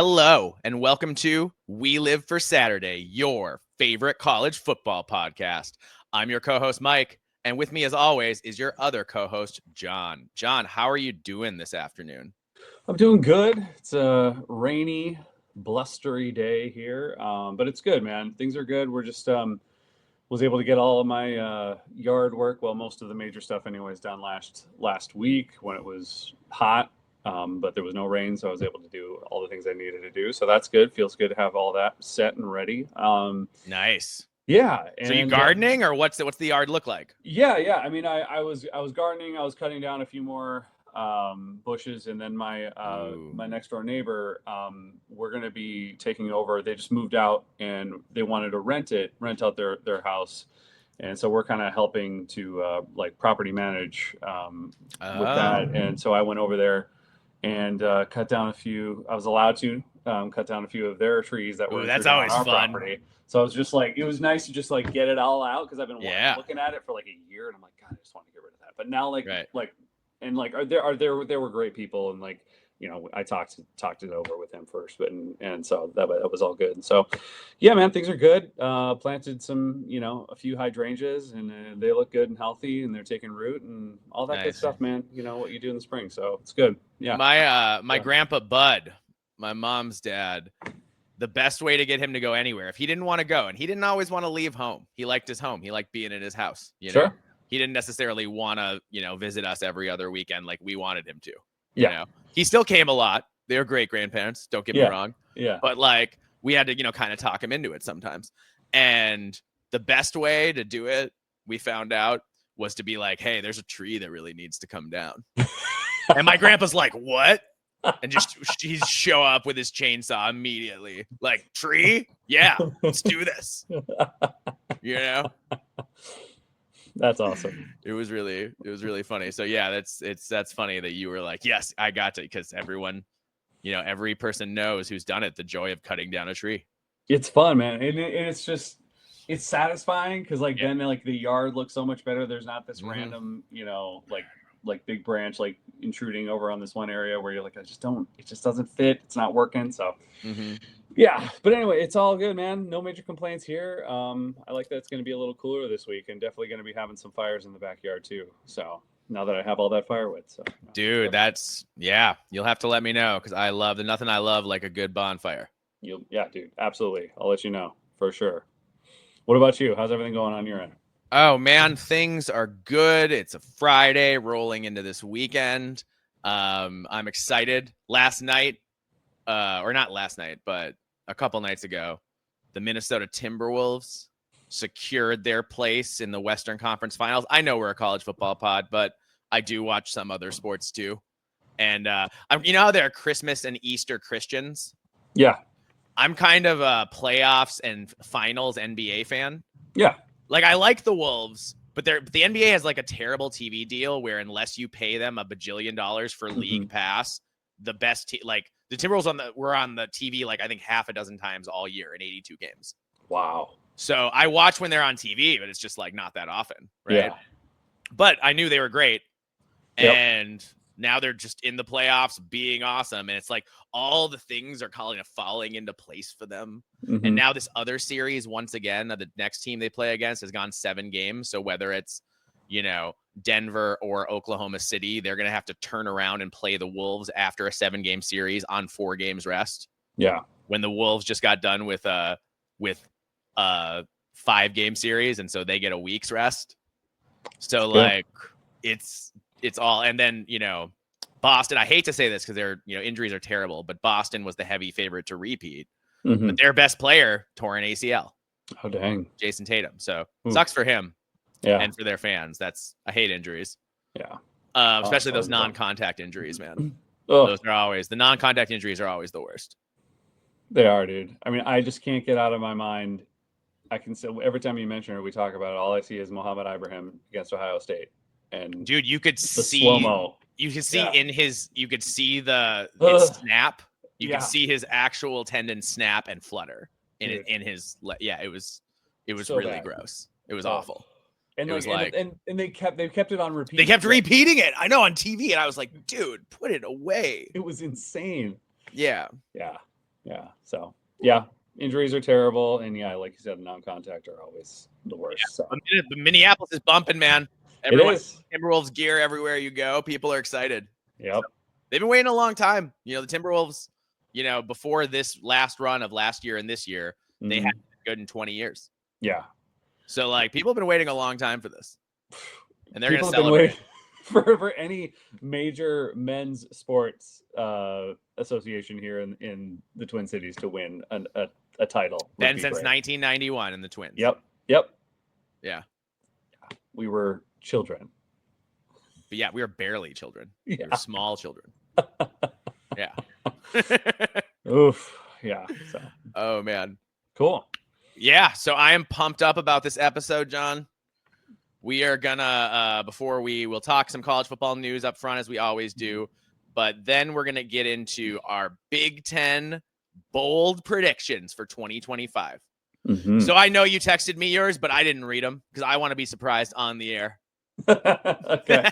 Hello, and welcome to We Live for Saturday, your favorite college football podcast. I'm your co-host, Mike, and with me, as always, is your other co-host, John. John, how are you doing this afternoon? I'm doing good. It's a rainy, blustery day here, but it's good, man. Things are good. We're just was able to get all of my yard work, well, most of the major stuff, anyways, done last week when it was hot. But there was no rain, so I was able to do all the things I needed to do. So that's good. Feels good to have all that set and ready. Nice. Yeah. So you gardening, or what's the yard look like? Yeah. I mean, I was gardening. I was cutting down a few more bushes, and then my next door neighbor, we're going to be taking over. They just moved out, and they wanted to rent out their house. And so we're kind of helping to like property manage with that. And so I went over there and cut down a few. I was allowed to cut down a few of their trees that were that's always on our fun. property. So I was just like, it was nice to just like get it all out because I've been looking at it for like a year, and I'm like, God, I just want to get rid of that. But now, there were great people, and like, you know, I talked it over with him first, but and so that was all good. And so, yeah, man, things are good. Planted some, a few hydrangeas, and they look good and healthy, and they're taking root and all that good stuff, man. You know what you do in the spring, so it's good. Yeah. My grandpa Bud, my mom's dad, the best way to get him to go anywhere, if he didn't want to go, and he didn't always want to leave home, he liked his home, he liked being in his house. Sure. He didn't necessarily want to, visit us every other weekend like we wanted him to. He still came a lot. They were great grandparents. Don't get me wrong. Yeah. But like we had to, kind of talk him into it sometimes. And the best way to do it, we found out, was to be like, hey, there's a tree that really needs to come down. And my grandpa's like, what? And just he'd show up with his chainsaw immediately. Like, tree? Yeah, let's do this. That's awesome. It was really funny. So yeah, that's funny that you were like, yes, I got to, because everyone, every person knows who's done it, the joy of cutting down a tree. It's fun, man. And it's it's satisfying because then like the yard looks so much better. There's not this random, like big branch like intruding over on this one area where you're like, it just doesn't fit. It's not working. So yeah, but anyway, it's all good, man. No major complaints here. I like that it's going to be a little cooler this week, and definitely going to be having some fires in the backyard too. So now that I have all that firewood, so dude, you'll have to let me know, because I love nothing I love like a good bonfire. Yeah, dude, absolutely. I'll let you know for sure. What about you? How's everything going on your end? Oh man, things are good. It's a Friday rolling into this weekend. I'm excited. Last night, or not last night, but a couple nights ago, the Minnesota Timberwolves secured their place in the Western Conference Finals. I know we're a college football pod, but I do watch some other sports too. And how there are Christmas and Easter Christians? Yeah. I'm kind of a playoffs and finals NBA fan. Yeah. Like, I like the Wolves, but the NBA has like a terrible TV deal where unless you pay them $1 bajillion for league pass, the best like the Timberwolves were on the TV like I think half a dozen times all year in 82 games. Wow. So I watch when they're on TV, but it's just like not that often, right? Yeah. But I knew they were great, and now they're just in the playoffs being awesome. And it's like all the things are kind of falling into place for them. And now this other series, once again, the next team they play against has gone 7 games. So whether it's, Denver or Oklahoma City, they're going to have to turn around and play the Wolves after a 7-game series on 4 games rest. Yeah. When the Wolves just got done with a 5-game series. And so they get a week's rest. So like it's all, and then, Boston, I hate to say this because their, injuries are terrible, but Boston was the heavy favorite to repeat, but their best player tore an ACL. Oh, dang. Jason Tatum. So sucks for him and for their fans. I hate injuries. Yeah. Especially those non-contact injuries, man. Oh. Those are always, the non-contact injuries are always the worst. They are, dude. I mean, I just can't get out of my mind. I can say every time you mention it, we talk about it, all I see is Mohamed Ibrahim against Ohio State. And dude, you could see slow-mo. You could see you could see his snap. You could see his actual tendon snap and flutter in his. Yeah, it was so really bad. Gross. It was awful. And it was and they kept it on repeat. They kept repeating it. I know, on TV, and I was like, dude, put it away. It was insane. Yeah. Yeah. Yeah. So yeah, injuries are terrible, and yeah, like you said, non-contact are always the worst. Yeah. So The Minneapolis is bumping, man. Everyone, it is. Timberwolves gear everywhere you go. People are excited. Yep. So they've been waiting a long time. The Timberwolves, before this last run of last year and this year, they hadn't been good in 20 years. Yeah. So like people have been waiting a long time for this, and they're going to celebrate for any major men's sports association here in the Twin Cities to win a title. Been since 1991 in the Twins. Yep. Yeah. We were children. But yeah, we were barely children. Yeah. We were small children. Yeah. Oof. Yeah. So. Oh man. Cool. Yeah. So I am pumped up about this episode, John. We are gonna we'll talk some college football news up front as we always do, but then we're gonna get into our Big Ten bold predictions for 2025. So I know you texted me yours, but I didn't read them because I want to be surprised on the air. Okay.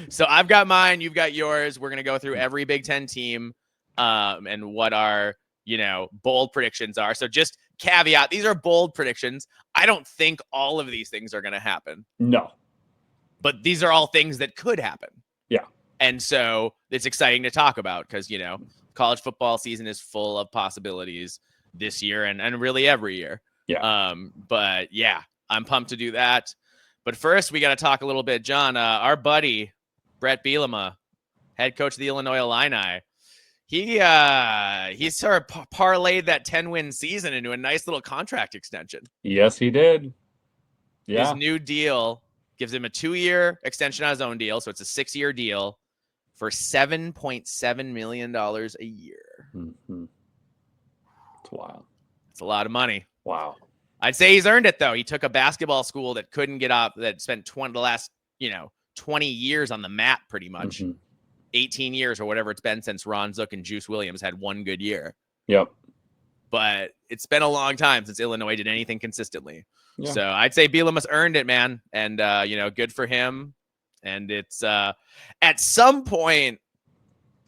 So I've got mine, you've got yours. We're gonna go through every Big Ten team and what our bold predictions are. So just caveat, these are bold predictions. I don't think all of these things are going to happen. No. But these are all things that could happen. Yeah. And so it's exciting to talk about because, college football season is full of possibilities this year and really every year. Yeah. But yeah, I'm pumped to do that. But first, we got to talk a little bit, John. Our buddy, Brett Bielema, head coach of the Illinois Illini, he sort of parlayed that 10-win season into a nice little contract extension. Yes, he did. Yeah. His new deal gives him a 2-year extension on his own deal, so it's a 6-year deal for $7.7 million a year. Mm-hmm. It's wild. It's a lot of money. Wow. I'd say he's earned it, though. He took a basketball school that couldn't get up, that spent the last 20 years on the mat pretty much. 18 years or whatever it's been since Ron Zook and Juice Williams had one good year. Yep. But it's been a long time since Illinois did anything consistently. Yeah. So I'd say Bielema's earned it, man. And, good for him. And it's at some point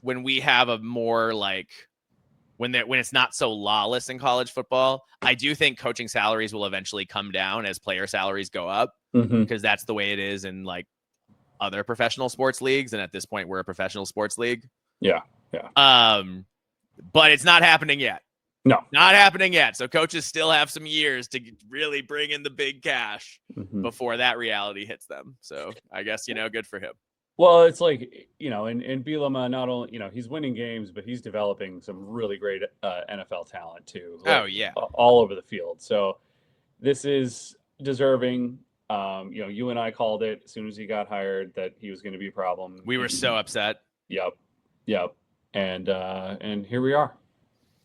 when we have a more when it's not so lawless in college football, I do think coaching salaries will eventually come down as player salaries go up because that's the way it is in other professional sports leagues, and at this point we're a professional sports league. Yeah. But it's not happening yet. No, not happening yet. So coaches still have some years to really bring in the big cash before that reality hits them. So I guess good for him. Well, it's and Bielema, not only he's winning games, but he's developing some really great NFL talent too. All over the field. So this is deserving. You and I called it as soon as he got hired that he was going to be a problem. We were so upset. Yep. And here we are.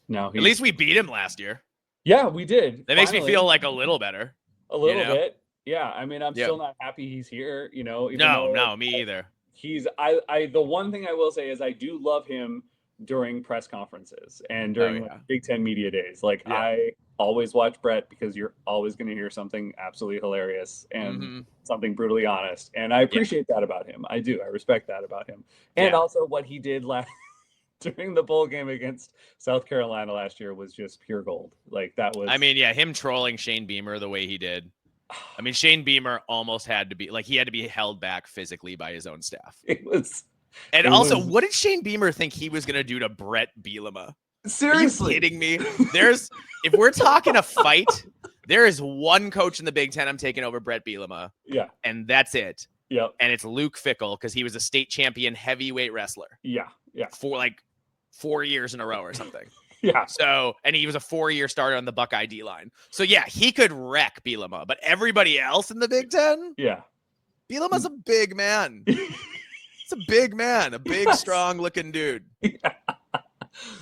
Now at least we beat him last year. Yeah, we did. That makes me feel a little better. A little bit. Yeah. I mean, I'm still not happy he's here, No, me either. The one thing I will say is I do love him during press conferences and during Big Ten media days. I always watch Brett because you're always going to hear something absolutely hilarious and something brutally honest. And I appreciate that about him. I do. I respect that about him. And also what he did during the bowl game against South Carolina last year was just pure gold. That was. Him trolling Shane Beamer the way he did. Shane Beamer almost had to be he had to be held back physically by his own staff. What did Shane Beamer think he was going to do to Brett Bielema? Seriously. Are you kidding me? If we're talking a fight, there is one coach in the Big Ten I'm taking over Brett Bielema. Yeah. And that's it. Yep. And it's Luke Fickell because he was a state champion heavyweight wrestler. Yeah. For 4 years in a row or something. Yeah. So, and he was a 4-year starter on the Buckeye D line. So yeah, he could wreck Bielema, but everybody else in the Big Ten? Yeah. Bielema's a big man. It's a big man, a big, strong looking dude.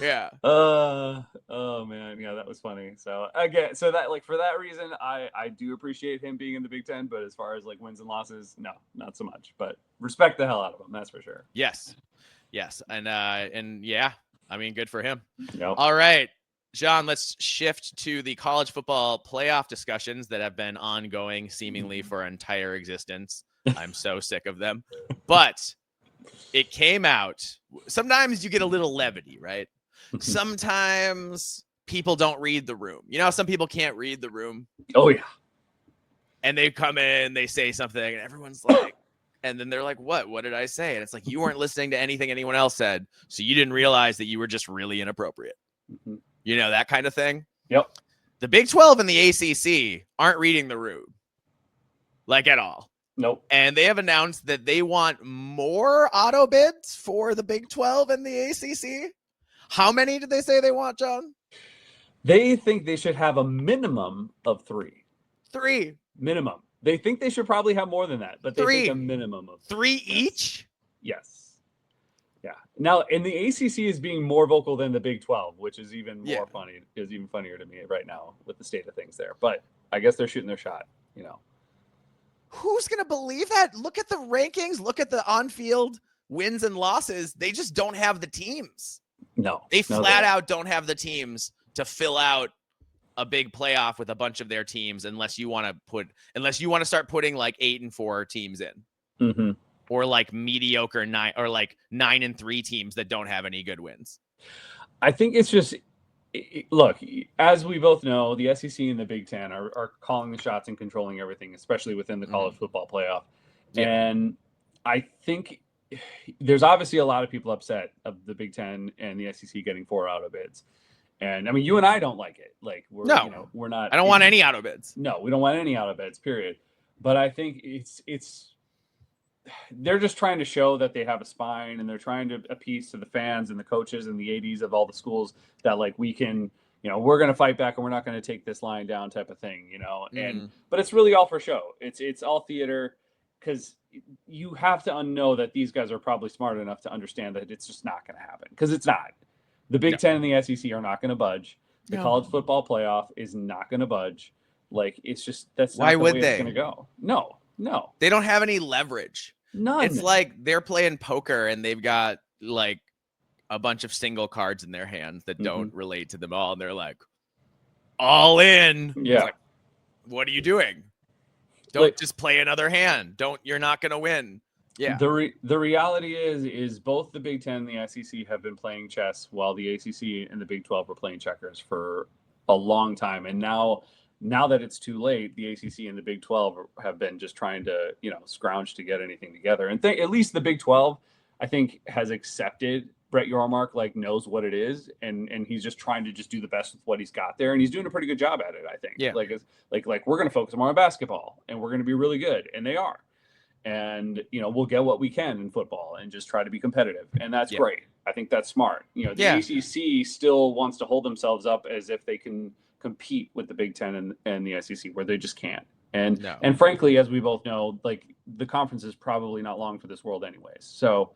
Yeah. Oh man. Yeah, that was funny. So again, for that reason, I do appreciate him being in the Big Ten, but as far as wins and losses, no, not so much. But respect the hell out of him, that's for sure. Yes. And yeah. Good for him. Yep. All right, John, let's shift to the college football playoff discussions that have been ongoing seemingly for our entire existence. I'm so sick of them. But it came out. Sometimes you get a little levity, right? Sometimes people don't read the room. You know how some people can't read the room? Oh, yeah. And they come in, they say something, and everyone's like, and then they're like, what did I say? And it's like, you weren't listening to anything anyone else said, so you didn't realize that you were just really inappropriate. Mm-hmm. You know, that kind of thing. Yep. The Big 12 and the ACC aren't reading the room, like, at all. Nope. And they have announced that they want more auto bids for the Big 12 and the ACC. How many did they say they want, John? They think they should have a minimum of 3. 3. Minimum. They think they should probably have more than that, but they think a minimum of 3 each? Yes. Yeah. Now, and the ACC is being more vocal than the Big 12, which is even more funny. Is even funnier to me right now with the state of things there. But I guess they're shooting their shot, you know. Who's going to believe that? Look at the rankings. Look at the on-field wins and losses. They just don't have the teams. No. They flat out don't have the teams to fill out a big playoff with a bunch of their teams unless you want to start putting like 8-4 teams in. Mm-hmm. Or like mediocre 9 or like 9-3 teams that don't have any good wins. I think it's just, look, as we both know, the SEC and the Big Ten are calling the shots and controlling everything, especially within the college football playoff. Yeah. And I think there's obviously a lot of people upset of the Big Ten and the SEC getting 4 auto bids. And I mean, you and I don't like it. Like, we're not. I don't want any auto bids. No, we don't want any auto bids, period. But I think they're just trying to show that they have a spine, and they're trying to appease to the fans and the coaches and the ADs of all the schools that, like, we can, you know, we're going to fight back and we're not going to take this line down type of thing, you know. And but it's really all for show. It's all theater, because you have to know that these guys are probably smart enough to understand that it's just not going to happen, because it's not. The Big Ten and the SEC are not going to budge. The college football playoff is not going to budge. Like, it's just, that's not the way it's going to go. No. They don't have any leverage. None. It's like they're playing poker and they've got like a bunch of single cards in their hands that don't relate to them all. And they're like, all in. Yeah. Like, what are you doing? Don't just play another hand. You're not going to win. Yeah. The reality is both the Big Ten and the SEC have been playing chess, while the ACC and the Big 12 were playing checkers for a long time. And now that it's too late, the ACC and the Big 12 have been just trying to, you know, scrounge to get anything together. And at least the Big 12, I think, has accepted Brett Bielema, like, knows what it is, and he's just trying to just do the best with what he's got there, and he's doing a pretty good job at it, I think. Yeah. Like we're going to focus more on basketball, and we're going to be really good, and they are. And, you know, we'll get what we can in football and just try to be competitive. And that's great. I think that's smart. You know, the ACC still wants to hold themselves up as if they can compete with the Big Ten and the SEC, where they just can't. And frankly, as we both know, like, the conference is probably not long for this world anyways. So,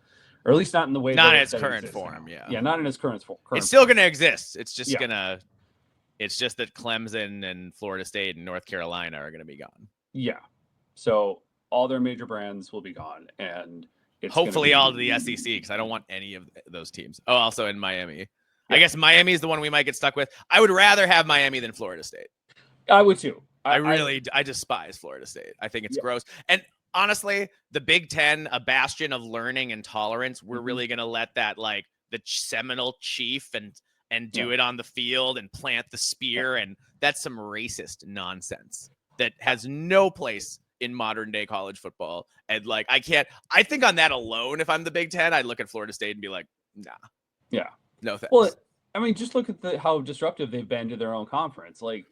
or at least not in the way not in its current form. Now. Yeah, not in its current form. It's still going to exist. It's just it's just that Clemson and Florida State and North Carolina are going to be gone. Yeah. So all their major brands will be gone, and it's hopefully all of the SEC, because I don't want any of those teams. Oh, also in Miami. Yeah. I guess Miami is the one we might get stuck with. I would rather have Miami than Florida State. I would too. I despise Florida State. I think it's gross. And honestly, the Big Ten, a bastion of learning and tolerance, we're really going to let that, like, the Seminole chief and do it on the field and plant the spear. And that's some racist nonsense that has no place in modern day college football. And, like, I think on that alone, if I'm the Big Ten, I'd look at Florida State and be like, nah. Yeah. No thanks. Well, I mean, just look at how disruptive they've been to their own conference. Like,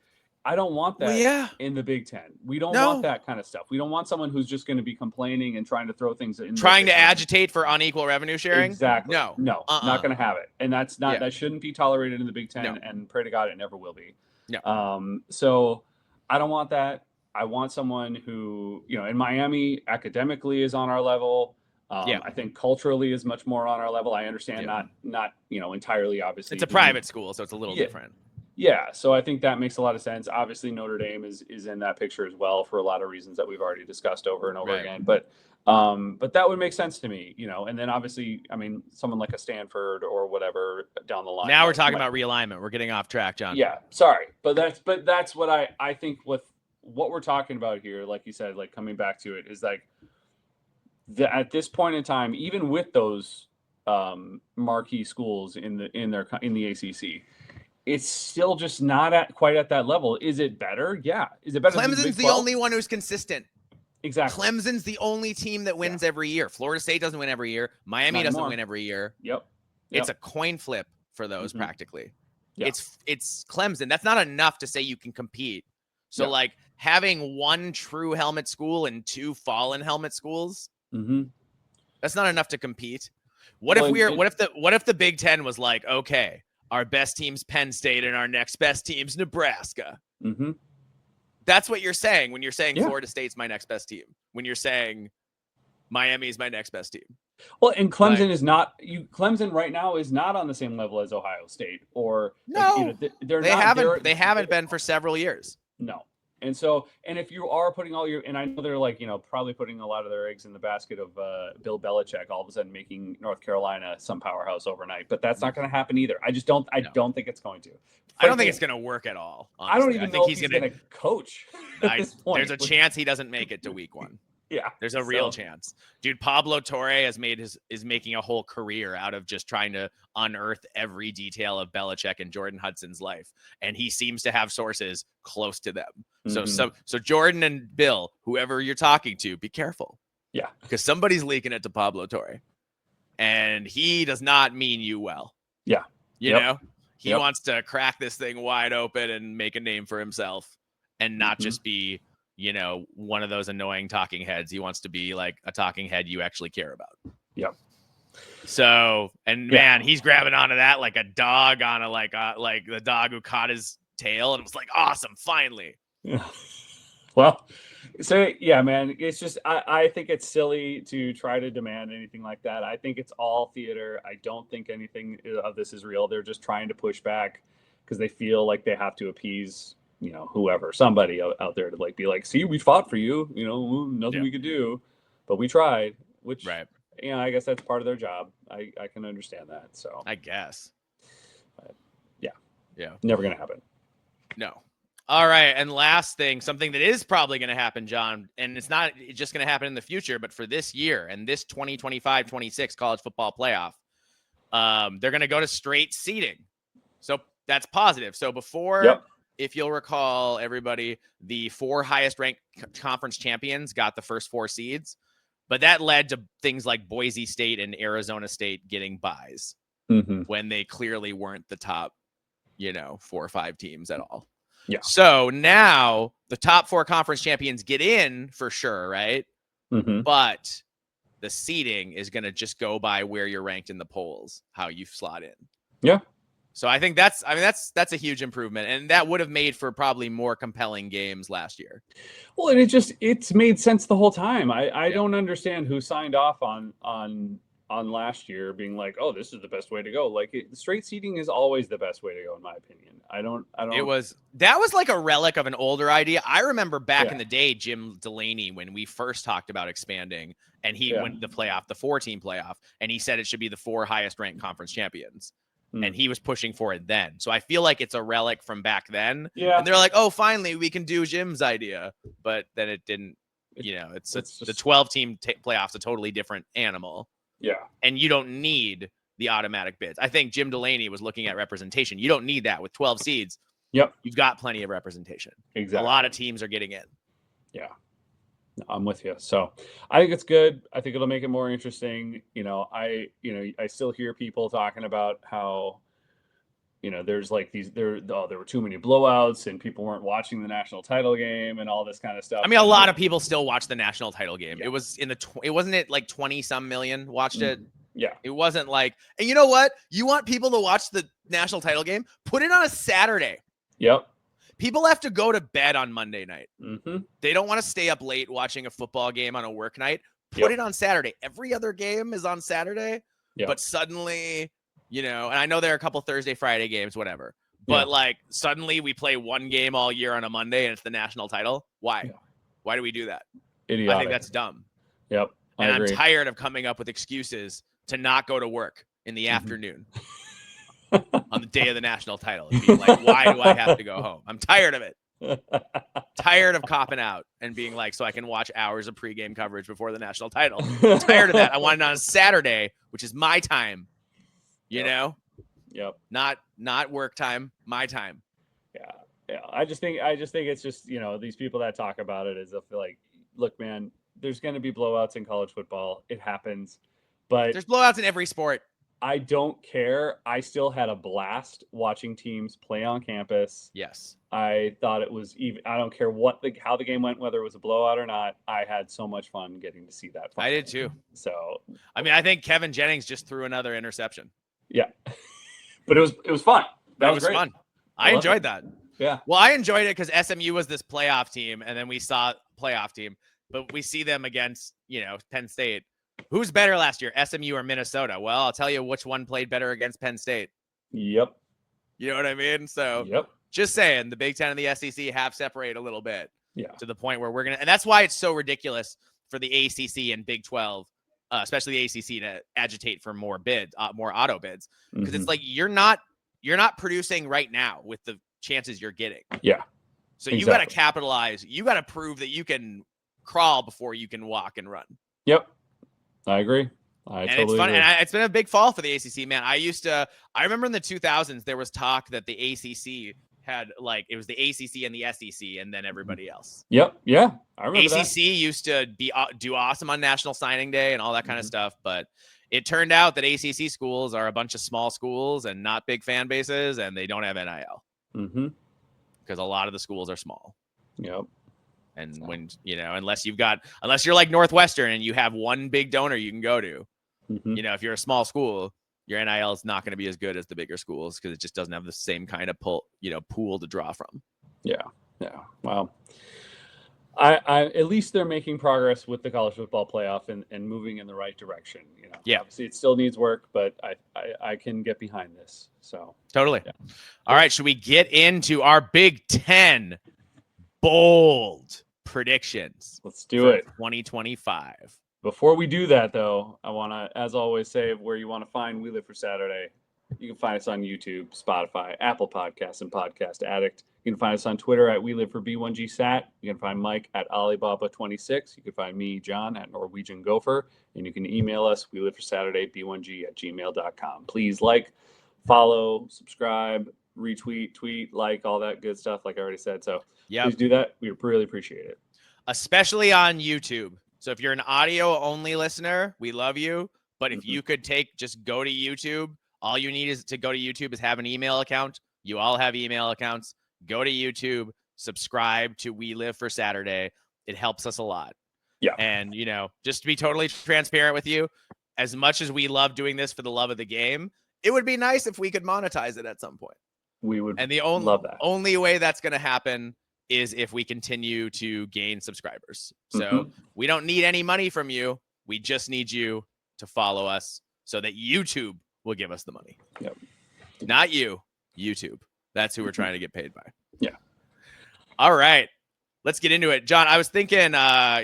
I don't want that in the Big Ten. We don't want that kind of stuff. We don't want someone who's just going to be complaining and trying to throw things in. Trying to agitate for unequal revenue sharing? Exactly. No, not going to have it. And that's not, that shouldn't be tolerated in the Big Ten, and pray to God it never will be. No. So I don't want that. I want someone who, you know, in Miami, academically is on our level. I think culturally is much more on our level. I understand not, you know, entirely, obviously. It's a private school, so it's a little different. Yeah, so I think that makes a lot of sense. Obviously, Notre Dame is in that picture as well, for a lot of reasons that we've already discussed over and over again. But that would make sense to me, you know. And then obviously, I mean, someone like a Stanford or whatever down the line. Now we're talking about realignment. We're getting off track, John. Yeah, sorry, but that's what I think with what we're talking about here. Like you said, like, coming back to it is like, at this point in time, even with those marquee schools in the ACC. It's still just not quite at that level. Is it better? Yeah. Is it better? Clemson's the only one who's consistent. Exactly. Clemson's the only team that wins every year. Florida State doesn't win every year. Miami doesn't win every year. Yep. It's a coin flip for those practically. Yeah. It's Clemson. That's not enough to say you can compete. So like having one true helmet school and two fallen helmet schools, that's not enough to compete. What if the Big Ten was like, okay, our best team's Penn State and our next best team's Nebraska? That's what you're saying when you're saying Florida State's my next best team. When you're saying Miami's my next best team. Well, and Clemson is not. Clemson right now is not on the same level as Ohio State, or no, they haven't been for several years. No. And so, and if you are putting all your, and I know they're like, probably putting a lot of their eggs in the basket of Bill Belichick, all of a sudden making North Carolina some powerhouse overnight, but that's not going to happen either. I don't think it's going to. I don't think it's going to be at all. Honestly. I don't even know if he's going to coach. There's a chance he doesn't make it to week 1. Yeah, there's a real chance, dude. Pablo Torre is making a whole career out of just trying to unearth every detail of Belichick and Jordan Hudson's life, and he seems to have sources close to them. So Jordan and Bill, whoever you're talking to, be careful. Yeah, because somebody's leaking it to Pablo Torre, and he does not mean you well. Yeah, you know, he wants to crack this thing wide open and make a name for himself, and not just be, one of those annoying talking heads. He wants to be like a talking head you actually care about. Yep. So, and man, he's grabbing onto that like a dog on like the dog who caught his tail, and it was like, awesome, finally. Yeah. Well, so yeah, man, it's just, I think it's silly to try to demand anything like that. I think it's all theater. I don't think anything of this is real. They're just trying to push back because they feel like they have to appease somebody out there to like be like, see, we fought for you, nothing we could do, but we tried, which, I guess that's part of their job. I can understand that. So I guess, but, never going to happen. No. All right. And last thing, something that is probably going to happen, John, and it's not just going to happen in the future, but for this year and this 2025-26 college football playoff, they're going to go to straight seeding. So that's positive. So before, if you'll recall, everybody, the 4 highest ranked conference champions got the first 4 seeds, but that led to things like Boise State and Arizona State getting buys when they clearly weren't the top, 4 or 5 teams at all. Yeah. So now the top 4 conference champions get in for sure, right? But the seeding is going to just go by where you're ranked in the polls, how you slot in. Yeah. So I think that's a huge improvement, and that would have made for probably more compelling games last year. Well, and it's made sense the whole time. I don't understand who signed off on last year being like, oh, this is the best way to go. Like straight seeding is always the best way to go, in my opinion. That was like a relic of an older idea. I remember back in the day, Jim Delaney, when we first talked about expanding, and he went to the 4-team playoff, and he said it should be the 4 highest ranked conference champions. And he was pushing for it then. So I feel like it's a relic from back then. Yeah. And they're like, oh, finally we can do Jim's idea. But then it didn't, it's the 12-team playoff's a totally different animal. Yeah. And you don't need the automatic bids. I think Jim Delaney was looking at representation. You don't need that with 12 seeds. Yep. You've got plenty of representation. Exactly. A lot of teams are getting in. Yeah. I'm with you. So I think it's good. I think it'll make it more interesting. I still hear people talking about how, there's like there were too many blowouts and people weren't watching the national title game and all this kind of stuff. I mean, a lot of people still watch the national title game. Yeah. It was wasn't it like 20 some million watched it? Yeah. It wasn't like, and you know what? You want people to watch the national title game? Put it on a Saturday. Yep. People have to go to bed on Monday night. They don't want to stay up late watching a football game on a work night. Put it on Saturday. Every other game is on Saturday, but suddenly, and I know there are a couple Thursday, Friday games, whatever. But like suddenly we play one game all year on a Monday and it's the national title. Why? Why do we do that? Idiotic. I think that's dumb. Yep. And I'm tired of coming up with excuses to not go to work in the afternoon. On the day of the national title, and being like, why do I have to go home? I'm tired of it. Tired of copping out and being like, so I can watch hours of pregame coverage before the national title. Tired of that. I want it on a Saturday, which is my time. You know? Yep. Not work time, my time. Yeah. I just think it's just, these people that talk about it is I feel like, look, man, there's going to be blowouts in college football. It happens, but there's blowouts in every sport. I don't care. I still had a blast watching teams play on campus. Yes. I thought it was I don't care how the game went, whether it was a blowout or not. I had so much fun getting to see that. I did too. So, I think Kevin Jennings just threw another interception. Yeah. But it was fun. That was great. Fun. I enjoyed that. Yeah. Well, I enjoyed it because SMU was this playoff team, and then we saw playoff team, but we see them against, Penn State. Who's better last year, SMU or Minnesota? Well, I'll tell you which one played better against Penn State. Yep. You know what I mean? So yep. Just saying, the Big Ten and the SEC have separated a little bit. Yeah. To the point where we're going to, and that's why it's so ridiculous for the ACC and Big 12, especially the ACC, to agitate for more bids, more auto bids. Because it's like, you're not producing right now with the chances you're getting. Yeah. So you got to capitalize. You got to prove that you can crawl before you can walk and run. Yep. I agree. Totally it's fun. agree. And it's been a big fall for the ACC, man. I remember in the 2000s, there was talk that the ACC had it was the ACC and the SEC and then everybody else. Yep. Yeah. I remember ACC used to do awesome on National Signing Day and all that kind of stuff. But it turned out that ACC schools are a bunch of small schools and not big fan bases, and they don't have NIL. Because a lot of the schools are small. Yep. And when, unless you're like Northwestern and you have one big donor you can go to, if you're a small school, your NIL is not going to be as good as the bigger schools because it just doesn't have the same kind of pool to draw from. Yeah. Yeah. Wow. I at least they're making progress with the college football playoff and moving in the right direction. Yeah. Obviously it still needs work, but I can get behind this. So totally. Yeah. All right. Should we get into our Big Ten bold predictions? Let's do it. 2025. Before we do that, though, I want to, as always, say where you want to find We Live for Saturday. You can find us on YouTube, Spotify, Apple Podcasts, and Podcast Addict. You can find us on Twitter at We Live for B1GSat. You can find Mike at Alibaba26. You can find me, John, at Norwegian Gopher. And you can email us, We Live for Saturday, B1G@gmail.com. Please follow, subscribe, retweet, tweet, all that good stuff, like I already said. So please do that. We really appreciate it. Especially on YouTube. So if you're an audio only listener, we love you. But if you could just go to YouTube, all you need is to go to YouTube is have an email account. You all have email accounts. Go to YouTube, subscribe to We Live for Saturday. It helps us a lot. Yeah. And, just to be totally transparent with you, as much as we love doing this for the love of the game, it would be nice if we could monetize it at some point. We would love that. Only way that's going to happen is if we continue to gain subscribers. So we don't need any money from you. We just need you to follow us so that YouTube will give us the money. Yep. Not you, YouTube. That's who we're trying to get paid by. Yeah. All right. Let's get into it. John, I was thinking,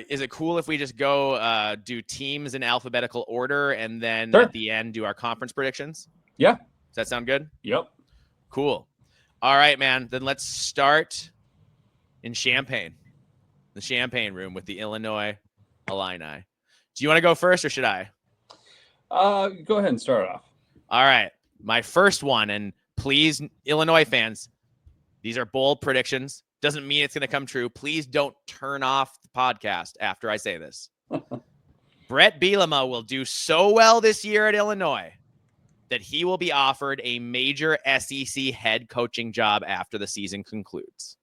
is it cool if we just go do teams in alphabetical order and then at the end do our conference predictions? Yeah. Does that sound good? Yep. Cool. All right, man. Then let's start in Champaign, the Champaign room with the Illinois Illini. Do you want to go first or should I? Go ahead and start off. All right. My first one, and please, Illinois fans, these are bold predictions. Doesn't mean it's going to come true. Please don't turn off the podcast after I say this. Brett Bielema will do so well this year at Illinois that he will be offered a major SEC head coaching job after the season concludes.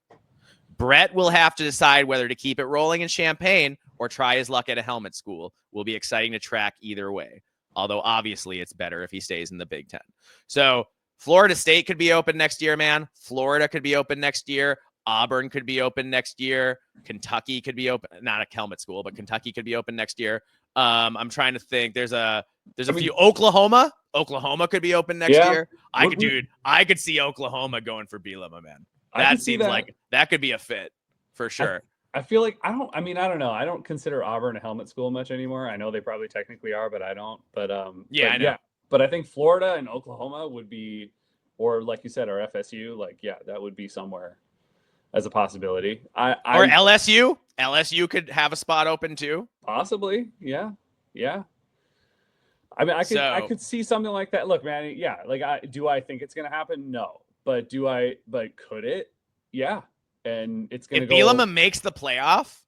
Brett will have to decide whether to keep it rolling in Champaign or try his luck at a helmet school. Will be exciting to track either way. Although obviously it's better if he stays in the Big Ten. So Florida State could be open next year, man. Florida could be open next year. Auburn could be open next year. Kentucky could be open. Not a helmet school, but Kentucky could be open next year. I'm trying to think. There's a few. Oklahoma could be open next year. I could see Oklahoma going for Bielema, man. That seems like that could be a fit for sure. I feel like I don't know. I don't consider Auburn a helmet school much anymore. I know they probably technically are, but I don't. But I know. Yeah. But I think Florida and Oklahoma would be, or like you said, or FSU, that would be somewhere. as a possibility. Or LSU. LSU could have a spot open too. Possibly. Yeah. Yeah. I mean, I could see something like that. Look, man. Yeah. Like, do I think it's going to happen? No. But could it? Yeah. And it's going to go. If Bielema makes the playoff,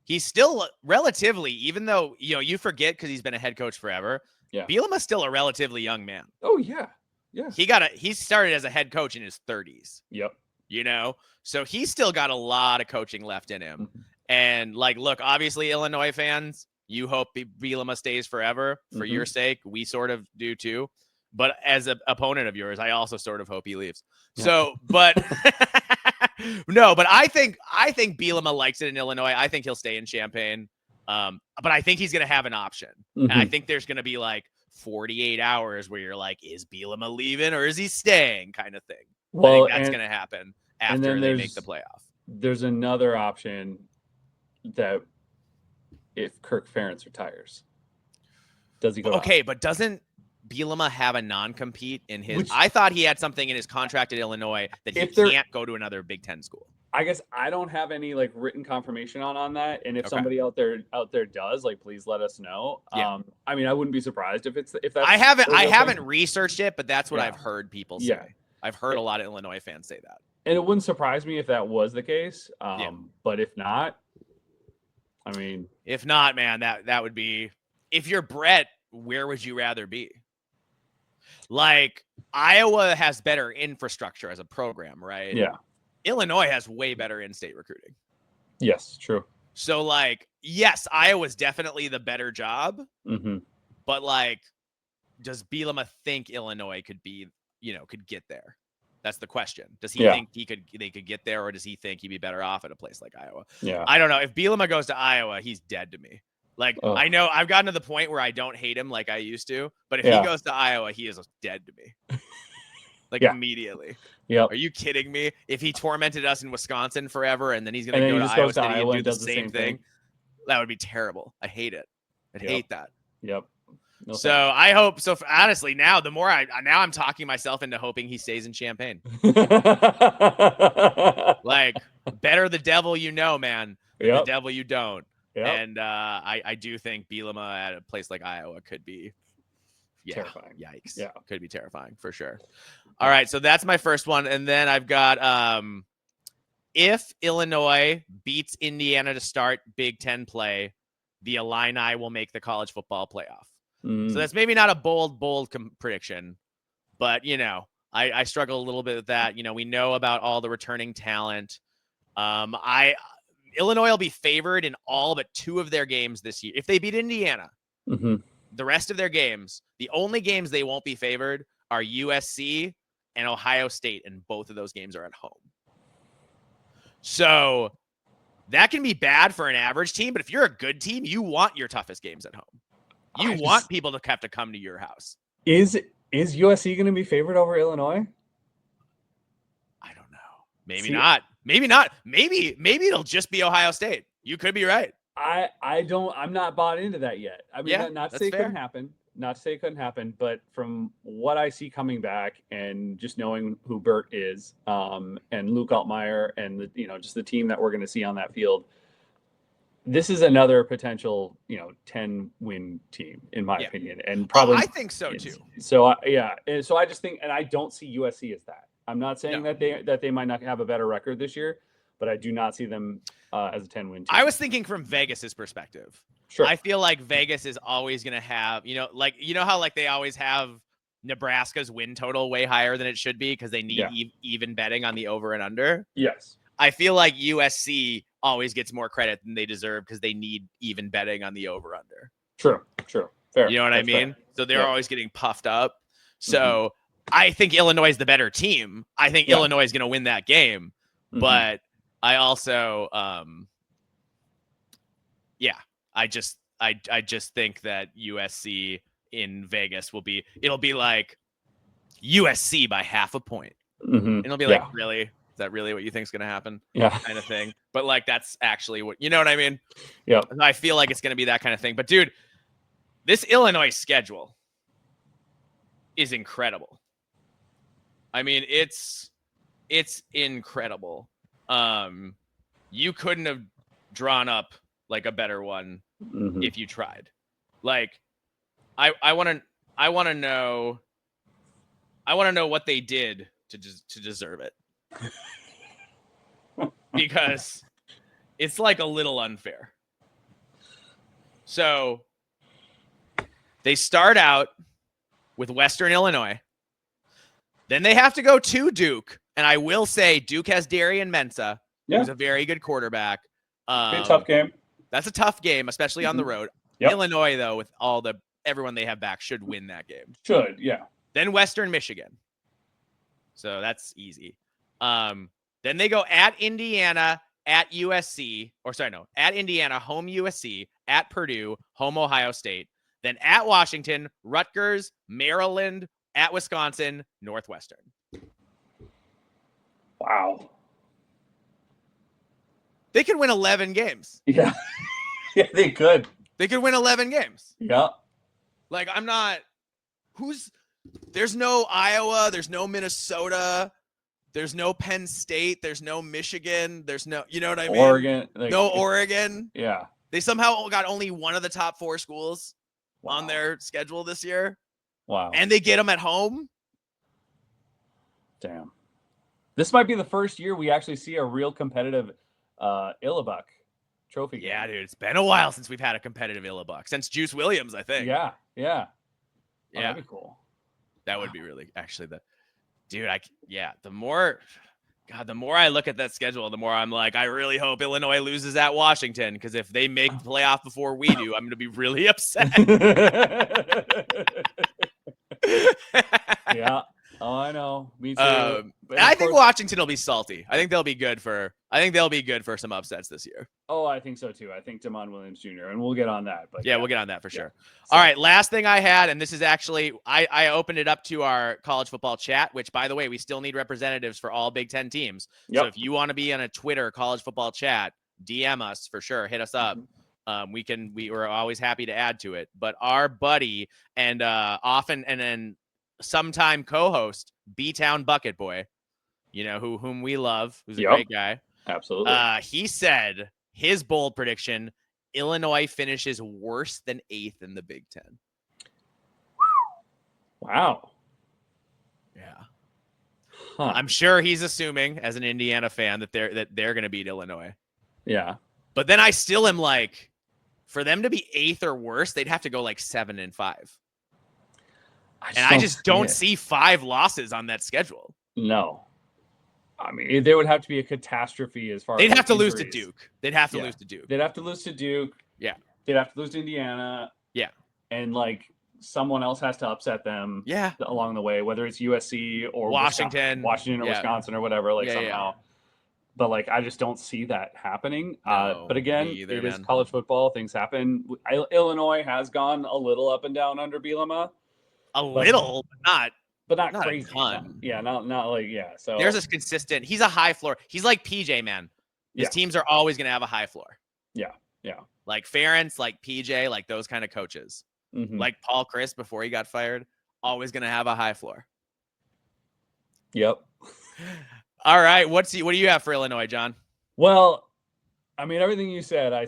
he's still relatively, even though, you forget because he's been a head coach forever. Yeah. Bielema's still a relatively young man. Oh, yeah. Yeah. He started as a head coach in his 30s. Yep. So he's still got a lot of coaching left in him. And look, obviously Illinois fans, you hope Bielema stays forever for your sake. We sort of do too. But as an opponent of yours, I also sort of hope he leaves. Yeah. So, but no, but I think Bielema likes it in Illinois. I think he'll stay in Champaign. But I think he's going to have an option. And I think there's going to be 48 hours where you're like, is Bielema leaving or is he staying kind of thing. Well, I think that's going to happen after they make the playoff. There's another option that if Kirk Ferentz retires, does he go out? But doesn't Bielema have a non-compete in his? I thought he had something in his contract at Illinois that he can't go to another Big Ten school. I guess I don't have any written confirmation on that. And if somebody out there does, please let us know. Yeah. I mean, I wouldn't be surprised if that's. I haven't researched it, but that's what I've heard people say. Yeah. I've heard a lot of Illinois fans say that. And it wouldn't surprise me if that was the case. But if not, I mean, if not, man, that would be. If you're Brett, where would you rather be? Iowa has better infrastructure as a program, right? Yeah. Illinois has way better in-state recruiting. Yes, true. So, yes, Iowa's definitely the better job. But, does Bielema think Illinois could be, could get there? That's the question. Does he think they could get there, or does he think he'd be better off at a place like Iowa? Yeah. I don't know. If Bielema goes to Iowa, he's dead to me. I know I've gotten to the point where I don't hate him like I used to, but if he goes to Iowa, he is dead to me. Immediately. Yeah. Are you kidding me? If he tormented us in Wisconsin forever and then he's going to go to Iowa State and do the same thing, that would be terrible. I hate it. I'd hate that. Yep. No so thanks. I hope so. Honestly, now the more I'm talking myself into hoping he stays in Champaign. Better the devil you know, man, than the devil you don't. Yep. And I do think Bielema at a place like Iowa could be terrifying. Yikes. Yeah. Could be terrifying for sure. All right. So that's my first one. And then I've got if Illinois beats Indiana to start Big Ten play, the Illini will make the college football playoff. So that's maybe not a bold prediction, but I struggle a little bit with that. We know about all the returning talent. Illinois will be favored in all but 2 of their games this year. If they beat Indiana, the rest of their games, the only games they won't be favored are USC and Ohio State, and both of those games are at home. So that can be bad for an average team, but if you're a good team, you want your toughest games at home. You want people to have to come to your house. Is USC going to be favored over Illinois? I don't know. Maybe not. Maybe not. Maybe it'll just be Ohio State. You could be right. I'm not bought into that yet. I mean, not to say it couldn't happen. Not to say it couldn't happen, but from what I see coming back and just knowing who Bert is, and Luke Altmaier and just the team that we're going to see on that field, this is another potential 10-win team in my opinion, and probably I think so too. So so I just think, and I don't see USC as that. I'm not saying that they might not have a better record this year, but I do not see them as a 10-win team. I was thinking from Vegas's perspective. Sure. I feel like Vegas is always going to have, how they always have Nebraska's win total way higher than it should be because they need even betting on the over and under. Yes. I feel like USC always gets more credit than they deserve because they need even betting on the over under. True. Fair. You know what I mean? Fair. So they're always getting puffed up. So I think Illinois is the better team. I think Illinois is going to win that game, but I also, I just think that USC in Vegas it'll be like USC by half a point. And it'll be like, really? Is that really what you think is going to happen? Yeah. Kind of thing. But that's actually what, you know what I mean? Yeah. I feel like it's going to be that kind of thing. But dude, this Illinois schedule is incredible. I mean, it's incredible. You couldn't have drawn up like a better one if you tried. Like, I want to know what they did to deserve it. Because it's like a little unfair. So they start out with Western Illinois. Then they have to go to Duke. And I will say Duke has Darian Mensah, who's a very good quarterback. Be a tough game. That's a tough game, especially on the road. Yep. Illinois, though, with everyone they have back, should win that game. Should, yeah. Then Western Michigan. So that's easy. Then they go at Indiana, at USC, at Indiana, home USC, at Purdue, home Ohio State, then at Washington, Rutgers, Maryland, at Wisconsin, Northwestern. Wow. They could win 11 games. Yeah. Yeah, they could. They could win 11 games. Yeah. Like, there's no Iowa, there's no Minnesota, there's no Penn State, there's no Michigan, there's no, you know what I mean? Oregon. No Oregon. Yeah. They somehow got only one of the top 4 schools on their schedule this year. Wow. And they get them at home. Damn. This might be the first year we actually see a real competitive Illabuck trophy game. Yeah, dude. It's been a while since we've had a competitive Illabuck. Since Juice Williams, I think. Yeah. Yeah. Yeah. That'd be cool. That would be really, actually, the more I look at that schedule, the more I'm like, I really hope Illinois loses at Washington, because if they make the playoff before we do, I'm going to be really upset. Yeah. Oh, I know. Me too. I think Washington will be salty. I think they'll be good for some upsets this year. Oh, I think so too. I think Damon Williams Jr. and we'll get on that. But yeah, we'll get on that for sure. So, all right, last thing I had, and this is actually I opened it up to our college football chat, which, by the way, we still need representatives for all Big Ten teams. Yep. So if you want to be on a Twitter college football chat, DM us for sure. Hit us up. We're always happy to add to it. But our buddy and then sometime co-host B-Town Bucket Boy, whom we love, who's a great guy. Absolutely. He said his bold prediction: Illinois finishes worse than 8th in the Big Ten. Wow. Yeah. Huh. I'm sure he's assuming, as an Indiana fan, that they're going to beat Illinois. Yeah. But then I still am like, for them to be 8th or worse, they'd have to go like 7-5. I just don't see 5 losses on that schedule. No. I mean, there would have to be a catastrophe as far as they'd have to injuries. lose to Duke. They'd have to lose to Duke. They'd have to lose to Duke. Yeah. They'd have to lose to Indiana. Yeah. And someone else has to upset them. Yeah. Along the way, whether it's USC or Washington or Wisconsin or whatever, somehow. Yeah. But I just don't see that happening. No, but again, it is college football. Things happen. Illinois has gone a little up and down under Bielema. But not crazy. A ton. So there's this consistent. He's a high floor. He's like PJ, man. His teams are always going to have a high floor. Yeah. Yeah. Like Ferentz, like PJ, like those kind of coaches. Mm-hmm. Like Paul Chris before he got fired, always going to have a high floor. Yep. All right. What do you have for Illinois, John? Well, I mean, everything you said, I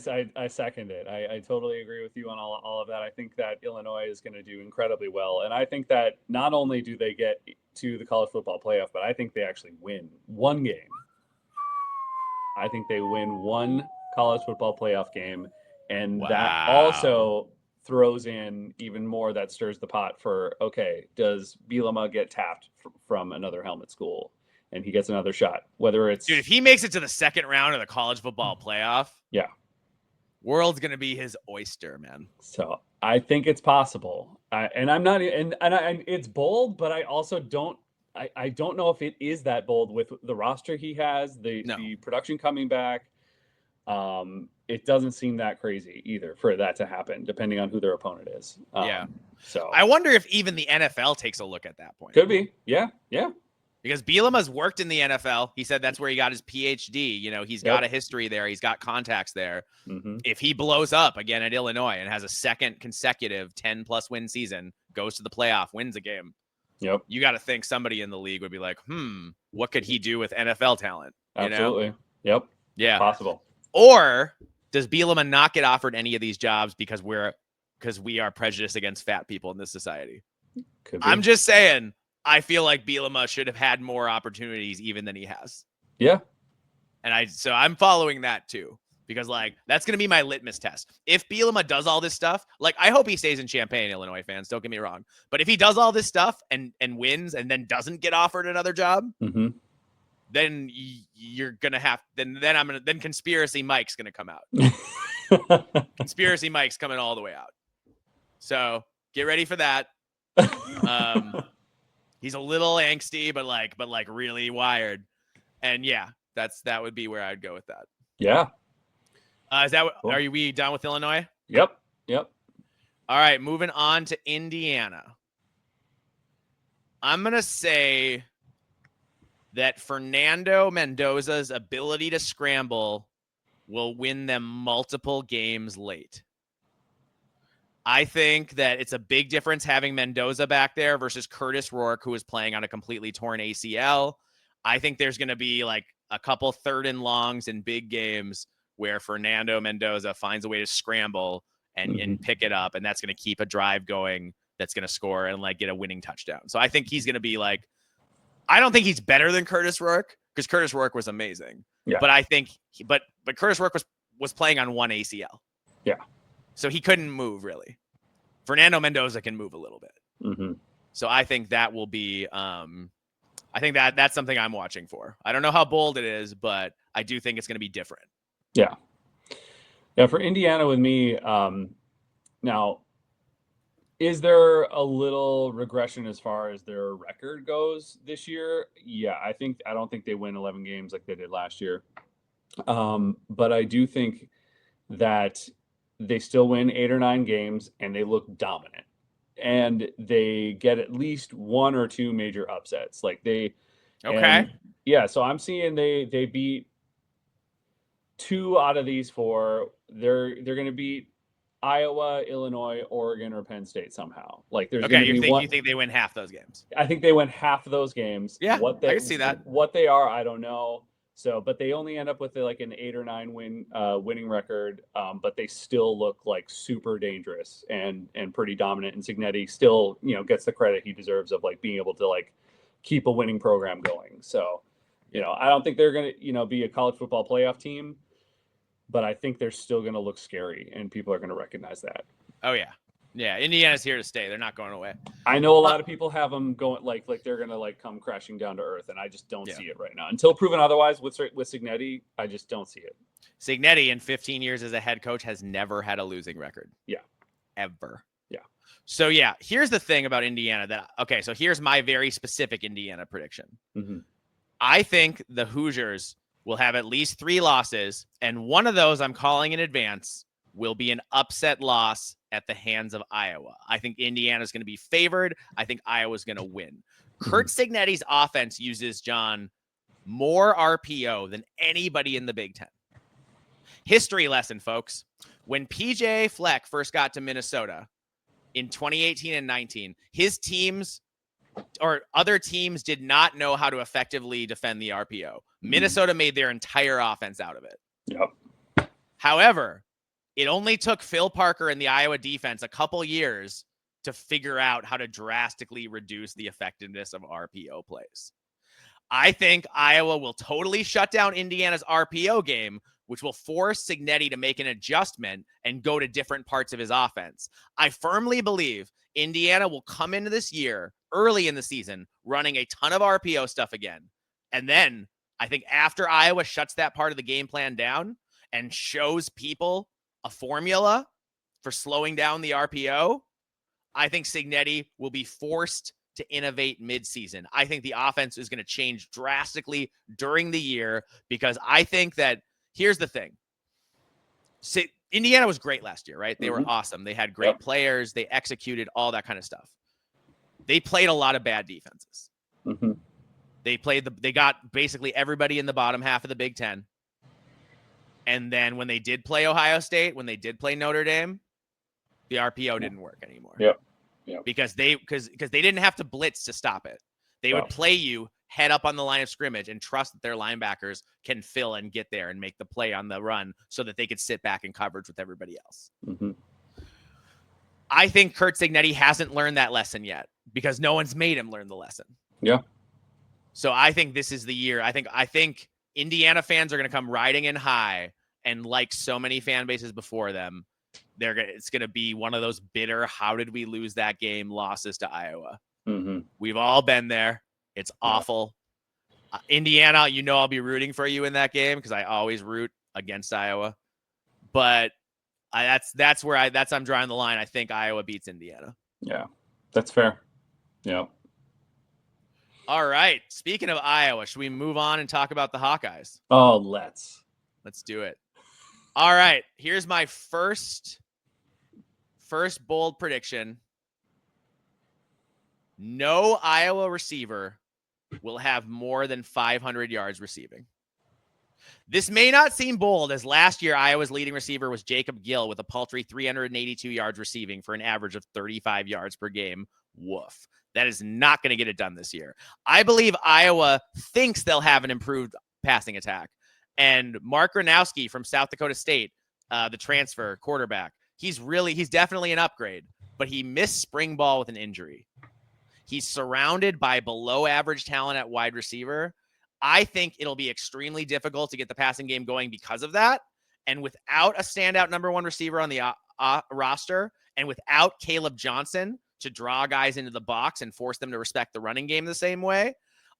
second it. I totally agree with you on all of that. I think that Illinois is going to do incredibly well. And I think that not only do they get to the college football playoff, but I think they actually win one game. I think they win one college football playoff game. And that also throws in even more, that stirs the pot for, okay, does Bielema get tapped from another helmet school? And he gets another shot, whether it's... Dude, if he makes it to the second round of the college football playoff, yeah, world's going to be his oyster, man. So I think it's possible. And I'm not... And it's bold, but I also don't... I don't know if it is that bold with the roster he has, the production coming back. It doesn't seem that crazy either for that to happen, depending on who their opponent is. So I wonder if even the NFL takes a look at that point. Could be. Yeah. Yeah. Because Bielema's worked in the NFL. He said that's where he got his PhD. He's got a history there. He's got contacts there. Mm-hmm. If he blows up again at Illinois and has a second consecutive 10+ win season, goes to the playoff, wins a game, you got to think somebody in the league would be like, what could he do with NFL talent? Absolutely. Yep. Yeah. Possible. Or does Bielema not get offered any of these jobs because we are prejudiced against fat people in this society? Could be. I'm just saying, I feel like Bielema should have had more opportunities even than he has. Yeah. And so I'm following that too, because like that's going to be my litmus test. If Bielema does all this stuff, like I hope he stays in Champaign, Illinois fans, don't get me wrong. But if he does all this stuff and wins and then doesn't get offered another job, then you're going to have, then Conspiracy Mike's going to come out. Conspiracy Mike's coming all the way out. So get ready for that. He's a little angsty, but like really wired. And yeah, that would be where I'd go with that. Yeah. Cool. Are we done with Illinois? Yep. All right, moving on to Indiana. I'm going to say that Fernando Mendoza's ability to scramble will win them multiple games late. I think that it's a big difference having Mendoza back there versus Curtis Rourke, who is playing on a completely torn ACL. I think there's going to be like a couple 3rd and longs in big games where Fernando Mendoza finds a way to scramble and pick it up, and that's going to keep a drive going that's going to score and like get a winning touchdown. So I think he's going to be like, I don't think he's better than Curtis Rourke because Curtis Rourke was amazing. Yeah. But I think but Curtis Rourke was playing on one ACL. Yeah. So he couldn't move really. Fernando Mendoza can move a little bit. So I think that will be I think that's something I'm watching for. I don't know how bold it is, but I do think it's going to be different. Yeah. Yeah. For Indiana with me, now, is there a little regression as far as their record goes this year? Yeah, I don't think they win 11 games like they did last year. But I do think that they still win 8 or 9 games and they look dominant. And they get at least 1 or 2 major upsets. Like yeah, so I'm seeing they beat 2 out of these 4. They're going to beat Iowa, Illinois, Oregon, or Penn State somehow. Like there's going to be you think they win half those games? I think they win half of those games. Yeah, I can see that. What they are, I don't know. So, but they only end up with like an 8 or 9 winning record. But they still look like super dangerous and pretty dominant. And Cignetti still, gets the credit he deserves of like being able to like keep a winning program going. So, I don't think they're going to, be a college football playoff team, but I think they're still going to look scary and people are going to recognize that. Oh yeah. Yeah, Indiana's here to stay. They're not going away. I know a lot of people have them going like they're going to like come crashing down to earth, and I just don't see it right now. Until proven otherwise with Cignetti, I just don't see it. Cignetti in 15 years as a head coach has never had a losing record. Yeah. Ever. Yeah. So yeah, here's the thing about Indiana so here's my very specific Indiana prediction. I think the Hoosiers will have at least 3 losses, and one of those I'm calling in advance will be an upset loss at the hands of Iowa. I think Indiana's going to be favored. I think Iowa's going to win. Curt Cignetti's offense uses, John, more RPO than anybody in the Big Ten. History lesson, folks. When PJ Fleck first got to Minnesota in 2018 and 19, his teams or other teams did not know how to effectively defend the RPO. Minnesota made their entire offense out of it. Yep. However, it only took Phil Parker and the Iowa defense a couple years to figure out how to drastically reduce the effectiveness of RPO plays. I think Iowa will totally shut down Indiana's RPO game, which will force Cignetti to make an adjustment and go to different parts of his offense. I firmly believe Indiana will come into this year early in the season running a ton of RPO stuff again. And then I think after Iowa shuts that part of the game plan down and shows people a formula for slowing down the RPO, I think Cignetti will be forced to innovate midseason. I think the offense is going to change drastically during the year because I think that here's the thing. Indiana was great last year, right? They were awesome. They had great players. They executed all that kind of stuff. They played a lot of bad defenses. They got basically everybody in the bottom half of the Big Ten. And then when they did play Ohio State, when they did play Notre Dame, the RPO didn't work anymore. Yep. Because they didn't have to blitz to stop it. They would play you head up on the line of scrimmage and trust that their linebackers can fill and get there and make the play on the run so that they could sit back in coverage with everybody else. Mm-hmm. I think Curt Cignetti hasn't learned that lesson yet because no one's made him learn the lesson. Yeah. So I think this is the year. I think Indiana fans are going to come riding in high, and like so many fan bases before them, it's going to be one of those bitter, how did we lose that game losses to Iowa. Mm-hmm. We've all been there. It's awful. Indiana, I'll be rooting for you in that game because I always root against Iowa. But that's where I'm drawing the line. I think Iowa beats Indiana. Yeah, that's fair. Yeah. All right. Speaking of Iowa, should we move on and talk about the Hawkeyes? Oh, let's do it. All right. Here's my first bold prediction. No Iowa receiver will have more than 500 yards receiving. This may not seem bold, as last year Iowa's leading receiver was Jacob Gill with a paltry 382 yards receiving for an average of 35 yards per game. Woof. That is not going to get it done this year. I believe Iowa thinks they'll have an improved passing attack. And Mark Gronowski from South Dakota State, the transfer quarterback, he's definitely an upgrade, but he missed spring ball with an injury. He's surrounded by below average talent at wide receiver. I think it'll be extremely difficult to get the passing game going because of that. And without a standout number one receiver on the roster, and without Caleb Johnson to draw guys into the box and force them to respect the running game the same way,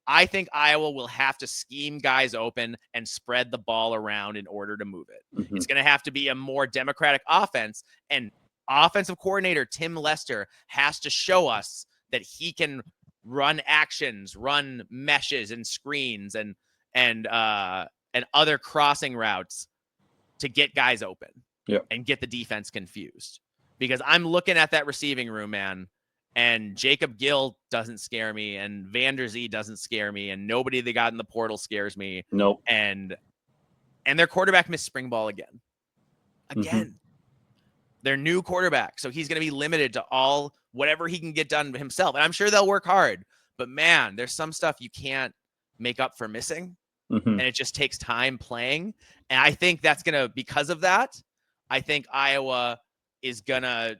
I think Iowa will have to scheme guys open and spread the ball around in order to move it. Mm-hmm. It's going to have to be a more democratic offense, and offensive coordinator Tim Lester has to show us that he can run actions, run meshes and screens and other crossing routes to get guys open and get the defense confused. Because I'm looking at that receiving room, man, and Jacob Gill doesn't scare me, and Vander Zee doesn't scare me, and nobody they got in the portal scares me. Nope. And their quarterback missed spring ball again. Mm-hmm. Their new quarterback. So he's going to be limited to whatever he can get done himself. And I'm sure they'll work hard. But, man, there's some stuff you can't make up for missing. Mm-hmm. And it just takes time playing. And I think that's going to, because of that, I think Iowa is going to,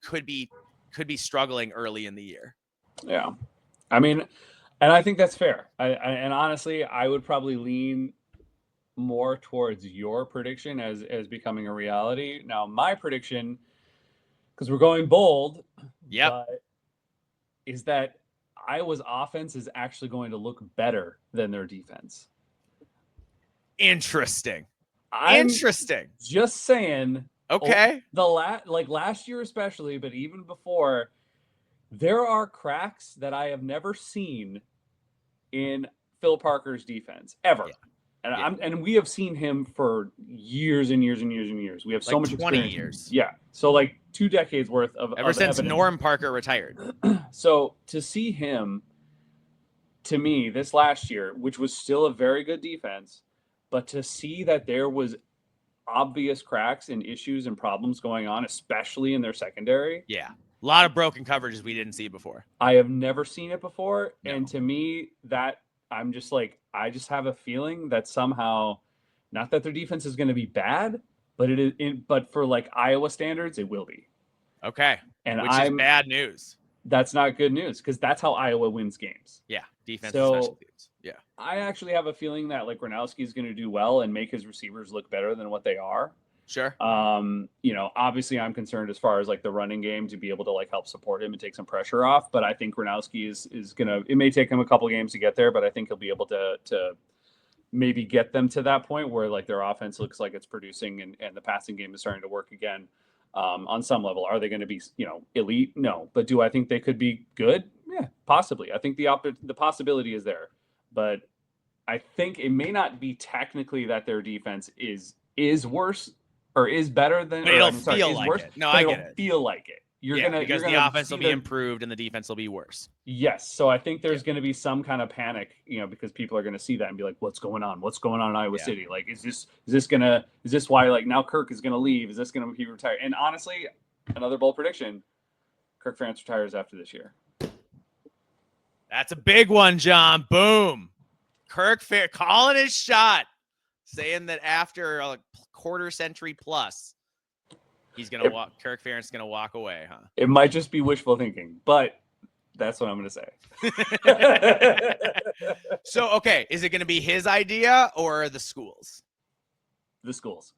could be struggling early in the year. Yeah. I mean, and I think that's fair. And honestly, I would probably lean more towards your prediction as becoming a reality. Now, my prediction, because we're going bold, is that Iowa's offense is actually going to look better than their defense. Interesting. Just saying. Okay. Last year especially, but even before, there are cracks that I have never seen in Phil Parker's defense ever. Yeah. And we have seen him for years and years and years and years. We have so much 20 experience. Years. Yeah. So 2 decades worth of since evidence. Norm Parker retired. So to see him, to me, this last year, which was still a very good defense, but to see that there was obvious cracks and issues and problems going on, especially in their secondary. Yeah. A lot of broken coverages we didn't see before. I have never seen it before. No. And to me, that I'm just I just have a feeling that somehow, not that their defense is going to be bad, but but for Iowa standards, it will be. Okay. And which is bad news. That's not good news, because that's how Iowa wins games. Yeah. Defense, special teams. Yeah. I actually have a feeling that Gronowski is going to do well and make his receivers look better than what they are. Sure. Obviously I'm concerned as far as the running game to be able to help support him and take some pressure off. But I think Gronowski is going to, it may take him a couple games to get there, but I think he'll be able to maybe get them to that point where their offense looks like it's producing and the passing game is starting to work again. On some level, are they going to be, elite? No. But do I think they could be good? Yeah, possibly. I think the possibility is there, but I think it may not be technically that their defense is worse or is better than. But it'll feel like it. No, I get it. Feel like it. Because the offense will be improved and the defense will be worse. Yes. So I think there's going to be some kind of panic, because people are going to see that and be like, what's going on? What's going on in Iowa City? Is this why now Kirk is going to leave? Is this going to be retired? And honestly, another bold prediction, Kirk Ferentz retires after this year. That's a big one, John. Boom. Kirk Fair calling his shot, saying that after a quarter century plus, he's gonna walk. Kirk Ferentz gonna walk away, huh? It might just be wishful thinking, but that's what I'm gonna say. So, okay, is it gonna be his idea or the schools? The schools.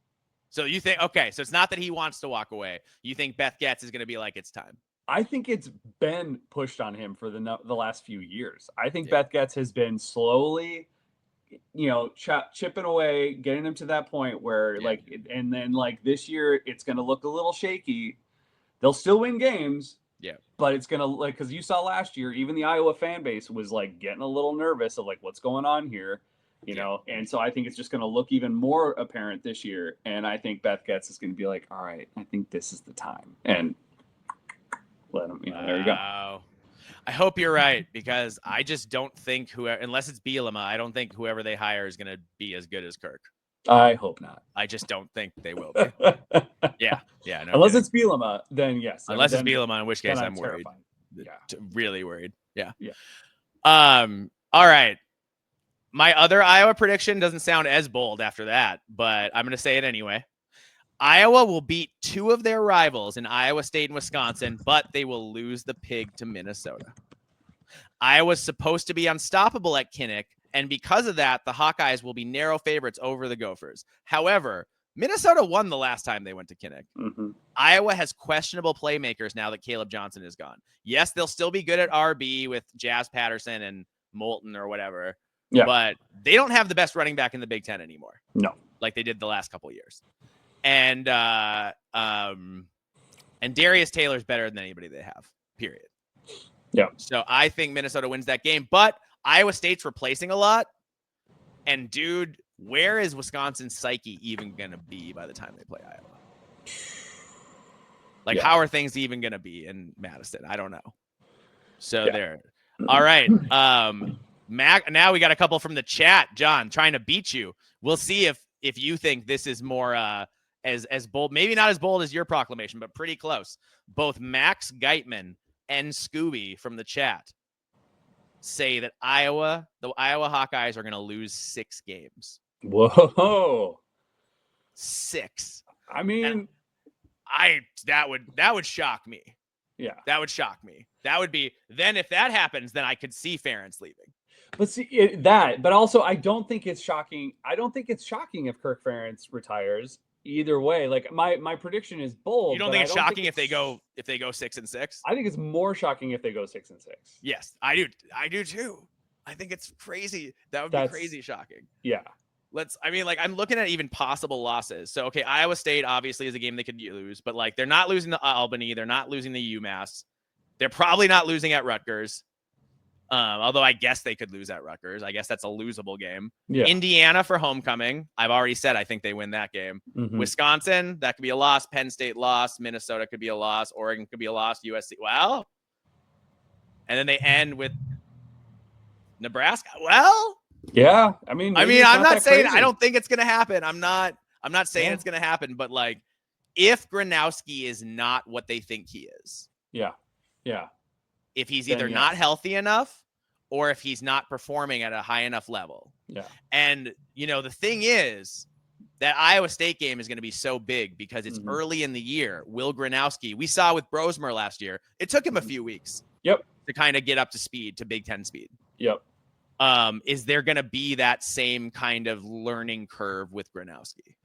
So you think, okay, so it's not that he wants to walk away. You think Beth Getz is gonna be like, it's time? I think it's been pushed on him for the last few years. I think Beth Getz has been slowly, chipping away, getting him to that point where and then this year it's going to look a little shaky. They'll still win games. Yeah. But it's going to because you saw last year, even the Iowa fan base was getting a little nervous of what's going on here, and so I think it's just going to look even more apparent this year. And I think Beth Getz is going to be like, all right, I think this is the time. And let him, there you go. I hope you're right, because I just don't think unless it's Bielema, I don't think whoever they hire is going to be as good as Kirk. I hope not. I just don't think they will be. Yeah. No unless it's Bielema, then yes. Unless it's Bielema, in which case I'm worried. Yeah. Really worried. Yeah. Yeah. All right. My other Iowa prediction doesn't sound as bold after that, but I'm going to say it anyway. Iowa will beat two of their rivals in Iowa State and Wisconsin, but they will lose the pig to Minnesota. Iowa's supposed to be unstoppable at Kinnick, and because of that, the Hawkeyes will be narrow favorites over the Gophers. However, Minnesota won the last time they went to Kinnick. Mm-hmm. Iowa has questionable playmakers now that Caleb Johnson is gone. Yes, they'll still be good at RB with Jazz Patterson and Moulton or whatever, but they don't have the best running back in the Big Ten anymore. No. Like they did the last couple of years. And Darius Taylor's better than anybody they have, period. Yeah. So I think Minnesota wins that game, but Iowa State's replacing a lot. And dude, where is Wisconsin's psyche even going to be by the time they play Iowa? How are things even going to be in Madison? I don't know. So there. All right. Mac, now we got a couple from the chat, John, trying to beat you. We'll see if you think this is more as bold, maybe not as bold as your proclamation, but pretty close. Both Max Geitman and Scooby from the chat say that the Iowa Hawkeyes are going to lose 6 games. Whoa. 6. I mean, that would shock me. Yeah. That would shock me. That would be, then if that happens, then I could see Ferentz leaving. But see but also I don't think it's shocking. I don't think it's shocking if Kirk Ferentz retires either way. My prediction is bold. You don't think it's shocking if they go 6-6? I think it's more shocking if they go 6-6. Yes, I do. I do too. I think it's crazy. That would be crazy shocking. Yeah. I'm looking at even possible losses. So, okay, Iowa State obviously is a game they could lose, but they're not losing to Albany. They're not losing to UMass. They're probably not losing at Rutgers. Although I guess they could lose at Rutgers. I guess that's a losable game. Yeah. Indiana for homecoming. I've already said I think they win that game. Mm-hmm. Wisconsin, that could be a loss. Penn State loss. Minnesota could be a loss. Oregon could be a loss. USC. Well, and then they end with Nebraska. Well, yeah. I mean, I'm not saying I don't think it's going to happen. I'm not saying it's going to happen, but if Gronowski is not what they think he is. Yeah. Yeah. If he's either not healthy enough or if he's not performing at a high enough level. Yeah. And, the thing is that Iowa State game is going to be so big because it's early in the year. Will Gronowski, we saw with Brosmer last year, it took him a few weeks. Yep. To kind of get up to speed, to Big Ten speed. Yep. Is there going to be that same kind of learning curve with Gronowski?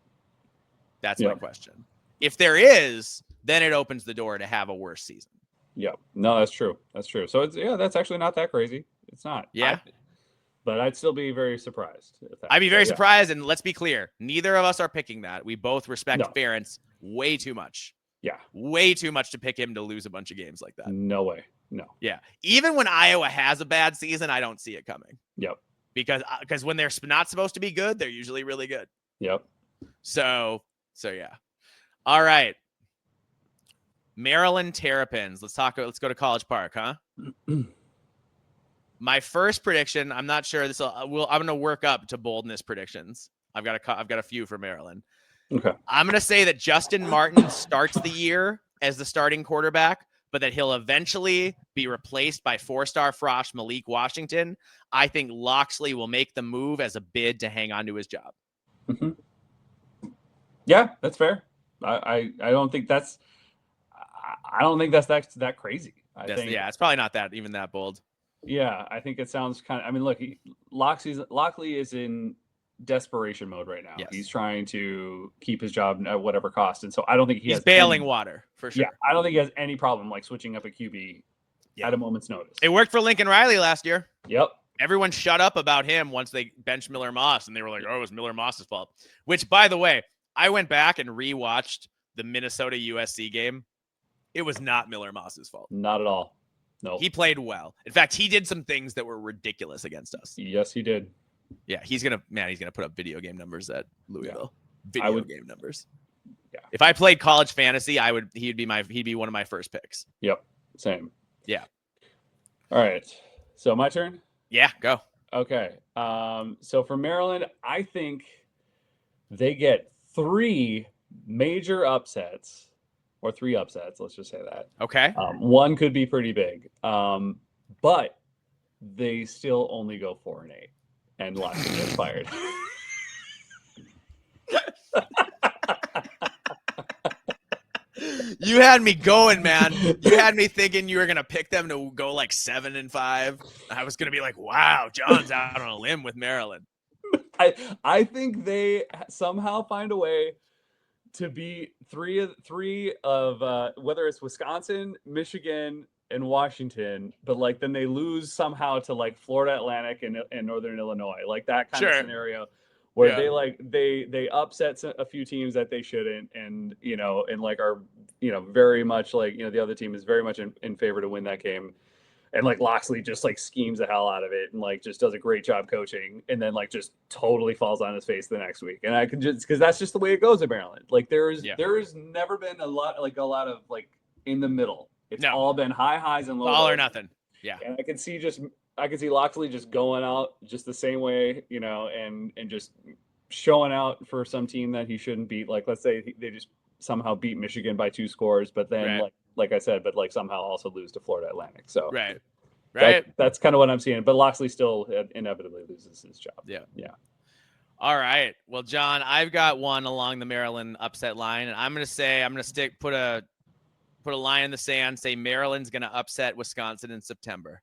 That's my question. If there is, then it opens the door to have a worse season. Yeah, no, that's true. That's true. So that's actually not that crazy. It's not. Yeah. But I'd still be very surprised. I'd be very surprised. And let's be clear. Neither of us are picking that. We both respect Ferentz way too much. Yeah. Way too much to pick him to lose a bunch of games like that. No way. No. Yeah. Even when Iowa has a bad season, I don't see it coming. Yep. Because when they're not supposed to be good, they're usually really good. Yep. So yeah. All right. Maryland Terrapins. Let's go to College Park, huh? My first prediction, I'm not sure this I'm going to work up to boldness predictions. I've got a few for Maryland. Okay. I'm going to say that Justin Martin starts the year as the starting quarterback, but that he'll eventually be replaced by 4-star Frosh Malik Washington, I think Locksley will make the move as a bid to hang on to his job. Mm-hmm. Yeah, that's fair. I don't think that's that crazy. I think it's probably not even that bold. Yeah, I think it sounds kind of. I mean, look, Lockley is in desperation mode right now. Yes. He's trying to keep his job at whatever cost, and so I don't think he's bailing water for sure. Yeah, I don't think he has any problem like switching up a QB at a moment's notice. It worked for Lincoln Riley last year. Yep. Everyone shut up about him once they benched Miller Moss, and they were like, "Oh, it was Miller Moss's fault." Which, by the way, I went back and rewatched the Minnesota USC game. It was not Miller Moss's fault. Not at all. No. He played well. In fact, he did some things that were ridiculous against us. Yes, he did. Yeah, he's gonna put up video game numbers at Louisville. Yeah. Game numbers. Yeah. If I played college fantasy, he'd be one of my first picks. Yep. Same. Yeah. All right. So my turn? Yeah, go. Okay. So for Maryland, I think they get 3 major upsets. Or 3 upsets, let's just say that. Okay. One could be pretty big. But they still only go 4-8 and Locksley gets fired. You had me going, man. You had me thinking you were gonna pick them to go like 7-5. I was gonna be like, wow, John's out on a limb with Maryland. I think they somehow find a way to beat three of whether it's Wisconsin, Michigan, and Washington, but like then they lose somehow to like Florida Atlantic and Northern Illinois, like that kind of scenario where they upset a few teams that they shouldn't, and like are very much like the other team is very much in favor to win that game. And like Locksley just like schemes the hell out of it and like just does a great job coaching, and then like just totally falls on his face the next week. And I can just, because that's just the way it goes in Maryland. Like there's never been a lot of like in the middle. It's all been high highs and low all lows. or nothing. Yeah. And I can see Locksley just going out just the same way, and just showing out for some team that he shouldn't beat. Like let's say they just somehow beat Michigan by 2 scores, but then like I said, but like somehow also lose to Florida Atlantic. So right. That's kind of what I'm seeing. But Locksley still inevitably loses his job. Yeah. All right. Well, John, I've got one along the Maryland upset line, and I'm gonna put a line in the sand, say Maryland's gonna upset Wisconsin in September.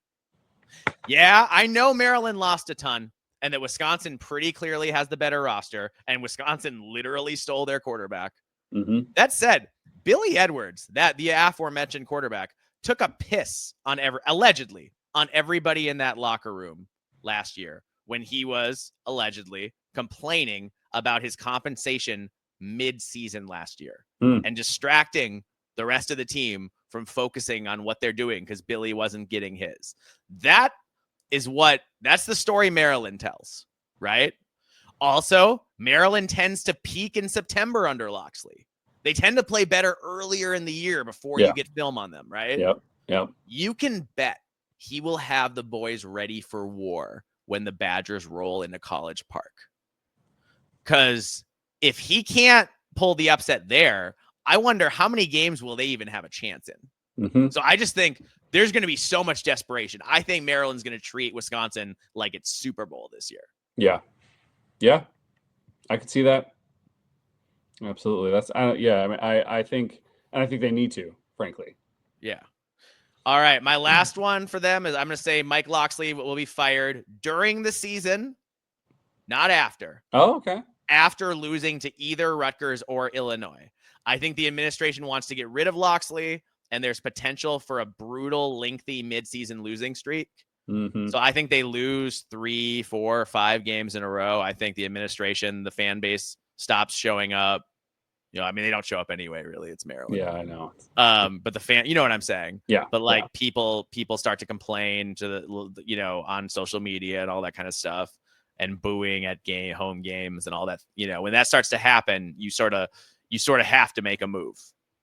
Yeah, I know Maryland lost a ton, and that Wisconsin pretty clearly has the better roster, and Wisconsin literally stole their quarterback. Mm-hmm. That said, Billy Edwards, the aforementioned quarterback, took a piss allegedly on everybody in that locker room last year when he was allegedly complaining about his compensation mid-season last year and distracting the rest of the team from focusing on what they're doing because Billy wasn't getting his. That's the story Maryland tells, right? Also, Maryland tends to peak in September under Locksley. They tend to play better earlier in the year before you get film on them, right? Yep. You can bet he will have the boys ready for war when the Badgers roll into College Park. Because if he can't pull the upset there, I wonder how many games will they even have a chance in. Mm-hmm. So I just think there's going to be so much desperation. I think Maryland's going to treat Wisconsin like it's Super Bowl this year. Yeah. I could see that. Absolutely. I think they need to, frankly. Yeah. All right. My last one for them is I'm going to say Mike Locksley will be fired during the season, not after. Oh, okay. After losing to either Rutgers or Illinois. I think the administration wants to get rid of Locksley, and there's potential for a brutal, lengthy midseason losing streak. Mm-hmm. So I think they lose 3, 4, 5 games in a row. I think the administration, the fan base stops showing up. They don't show up anyway, really. It's Maryland. Yeah, I know. But the fan, you know what I'm saying? Yeah. But people start to complain to on social media and all that kind of stuff, and booing at home games and all that. When that starts to happen, you sort of have to make a move.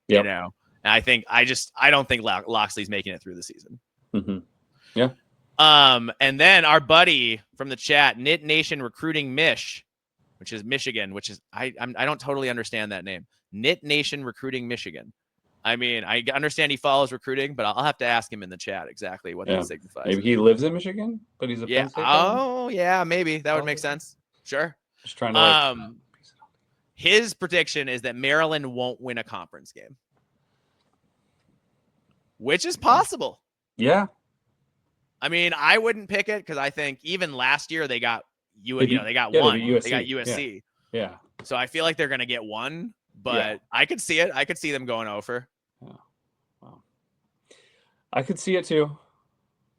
Yep. And I don't think Locksley's making it through the season. Mm-hmm. Yeah. And then our buddy from the chat, Knit Nation Recruiting Mish, which is Michigan, which is I don't totally understand that name. Knit Nation Recruiting Michigan. I mean, I understand he follows recruiting, but I'll have to ask him in the chat exactly what that signifies. Maybe he lives in Michigan, but he's a Penn State fan? Oh, yeah, maybe. That would make sense. Sure. Just trying to his prediction is that Maryland won't win a conference game, which is possible. Yeah. I mean, I wouldn't pick it because I think even last year they got one. They got USC. Yeah. So I feel like they're going to get one, but I could see it. I could see them going over. Yeah. Wow. I could see it too.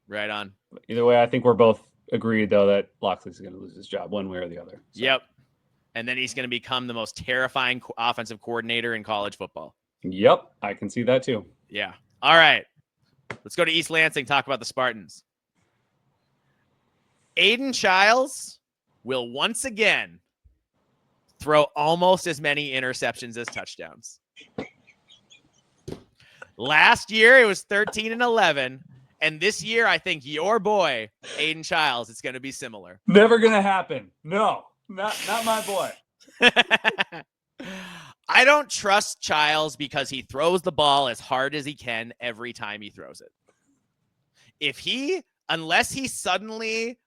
Right on. Either way, I think we're both agreed though that Loxley's going to lose his job one way or the other. So. Yep. And then he's going to become the most terrifying offensive coordinator in college football. Yep. I can see that too. Yeah. All right. Let's go to East Lansing, talk about the Spartans. Aiden Childs will once again throw almost as many interceptions as touchdowns. Last year, it was 13-11. And this year, I think your boy, Aiden Childs, it's going to be similar. Never going to happen. No, not my boy. I don't trust Childs because he throws the ball as hard as he can every time he throws it. Unless he suddenly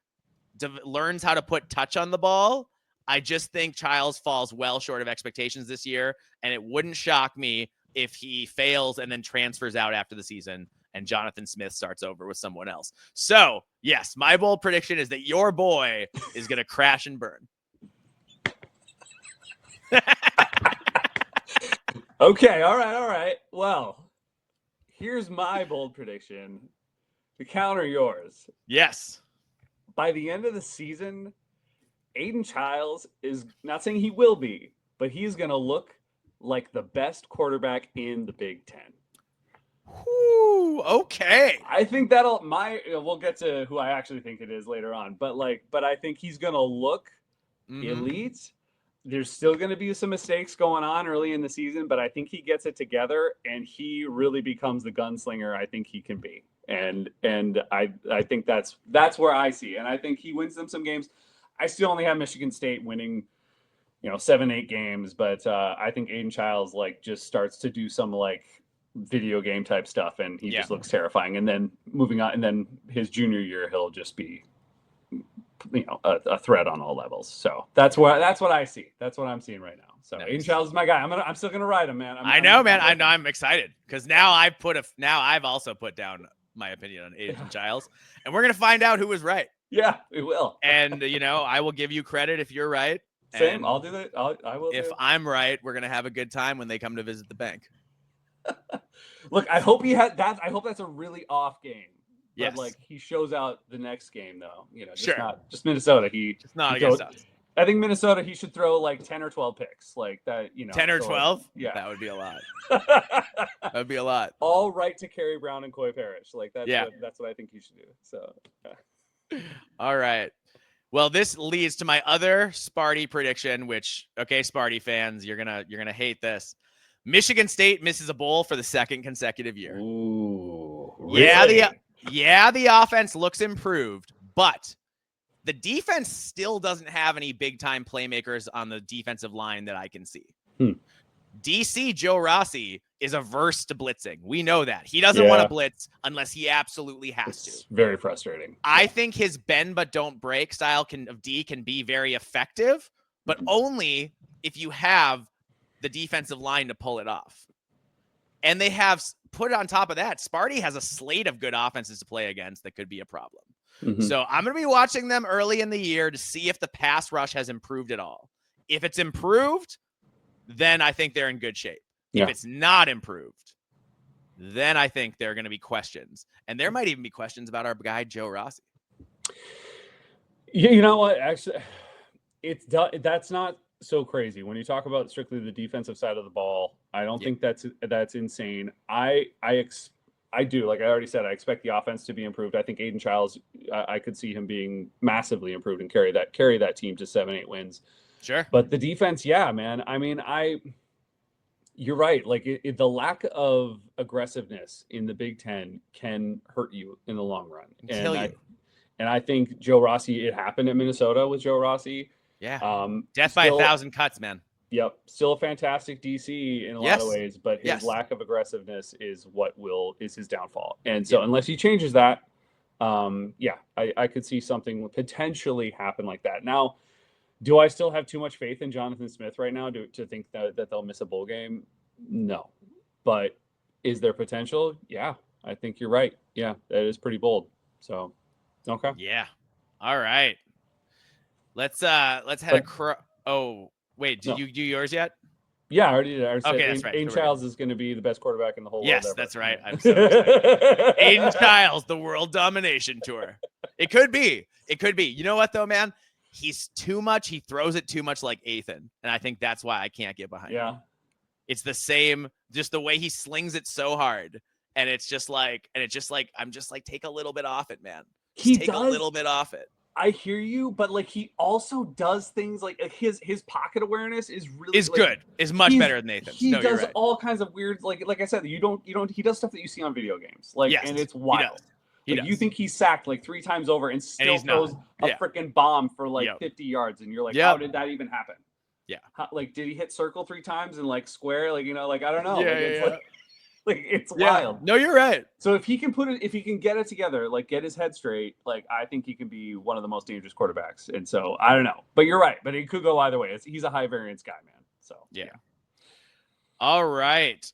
learns how to put touch on the ball, I just think Childs falls well short of expectations this year. And it wouldn't shock me if he fails and then transfers out after the season and Jonathan Smith starts over with someone else. So, yes, my bold prediction is that your boy is going to crash and burn. Okay, all right. Well, here's my bold prediction to counter yours. Yes. By the end of the season, Aiden Childs is not saying he will be, but he's going to look like the best quarterback in the Big Ten. Ooh, okay. I think we'll get to who I actually think it is later on, but I think he's going to look elite. There's still going to be some mistakes going on early in the season, but I think he gets it together and he really becomes the gunslinger I think he can be. And I think that's where I see. And I think he wins them some games. I still only have Michigan State winning, 7-8 games, but I think Aiden Childs just starts to do some video game type stuff and he just looks terrifying. And then moving on, and then his junior year he'll just be a threat on all levels. So that's what I see. That's what I'm seeing right now. So nice. Aiden Childs is my guy. I'm still gonna ride him, man. I know, man. I'm excited because now I've also put down my opinion on Aiden Childs, and we're gonna find out who was right. Yeah, we will. And I will give you credit if you're right. Same. I'll do that. I will. If I'm right, we're gonna have a good time when they come to visit the bank. Look, I hope I hope that's a really off game. Yes. But he shows out the next game though. Just Minnesota. Just not against us. I think Minnesota, he should throw 10 or 12 picks like that. 10 or 12? Yeah, that would be a lot. That would be a lot. All right to Kerry Brown and Coy Parrish. That's what I think he should do. So. All right. Well, this leads to my other Sparty prediction, which, okay, Sparty fans, you're gonna hate this. Michigan State misses a bowl for the second consecutive year. Ooh, really? The offense looks improved, but the defense still doesn't have any big-time playmakers on the defensive line that I can see. DC Joe Rossi is averse to blitzing. We know that. He doesn't want to blitz unless he absolutely has to. It's very frustrating. I think his bend but don't break style can be very effective, but only if you have the defensive line to pull it off. And they have put on top of that, Sparty has a slate of good offenses to play against that could be a problem. So I'm going to be watching them early in the year to see if the pass rush has improved at all. If it's improved, then I think they're in good shape. Yeah. If it's not improved, then I think there are going to be questions. And there might even be questions about our guy, Joe Rossi. Yeah, you know what? Actually, that's not so crazy. When you talk about strictly the defensive side of the ball, I don't think that's insane. I do, like I already said, I expect the offense to be improved. I think Aiden Childs, I could see him being massively improved and carry that team to 7-8 wins. Sure. But the defense, yeah, man. I mean, you're right. The lack of aggressiveness in the Big Ten can hurt you in the long run. And I think Joe Rossi, it happened at Minnesota with Joe Rossi. Yeah. Death by 1,000 cuts, man. Yep. Still a fantastic DC in a lot of ways, but his lack of aggressiveness is is his downfall. And so unless he changes that, I could see something potentially happen like that. Now, do I still have too much faith in Jonathan Smith right now to think that they'll miss a bowl game? No. But is there potential? Yeah, I think you're right. Yeah, that is pretty bold. So, okay. Yeah. All right. Let's head Oh, wait, did you do yours yet? Yeah, I already did. I said okay, that's right. Aiden Childs is going to be the best quarterback in the whole world. Yes, that's right. I'm so excited. Aiden Childs, the World Domination Tour. It could be. It could be. You know what, though, man? He's too much. He throws it too much like Ethan. And I think that's why I can't get behind him. It's the same, just the way he slings it so hard. And it's just like, I'm just like, take a little bit off it, man. Take a little bit off it. I hear you, but like he also does things like his pocket awareness is really good. Is much better than Nathan's. He does all kinds of weird, like I said, he does stuff that you see on video games. And it's wild. You think he's sacked like 3 times over and still throws a freaking bomb for like 50 yards, and you're like, how did that even happen? Yeah. Did he hit circle 3 times and like square? I don't know. It's yeah. wild. No, you're right. So if he can get it together, like get his head straight, like I think he can be one of the most dangerous quarterbacks. And so I don't know, but you're right. But it could go either way. He's a high variance guy, man. So yeah. All right.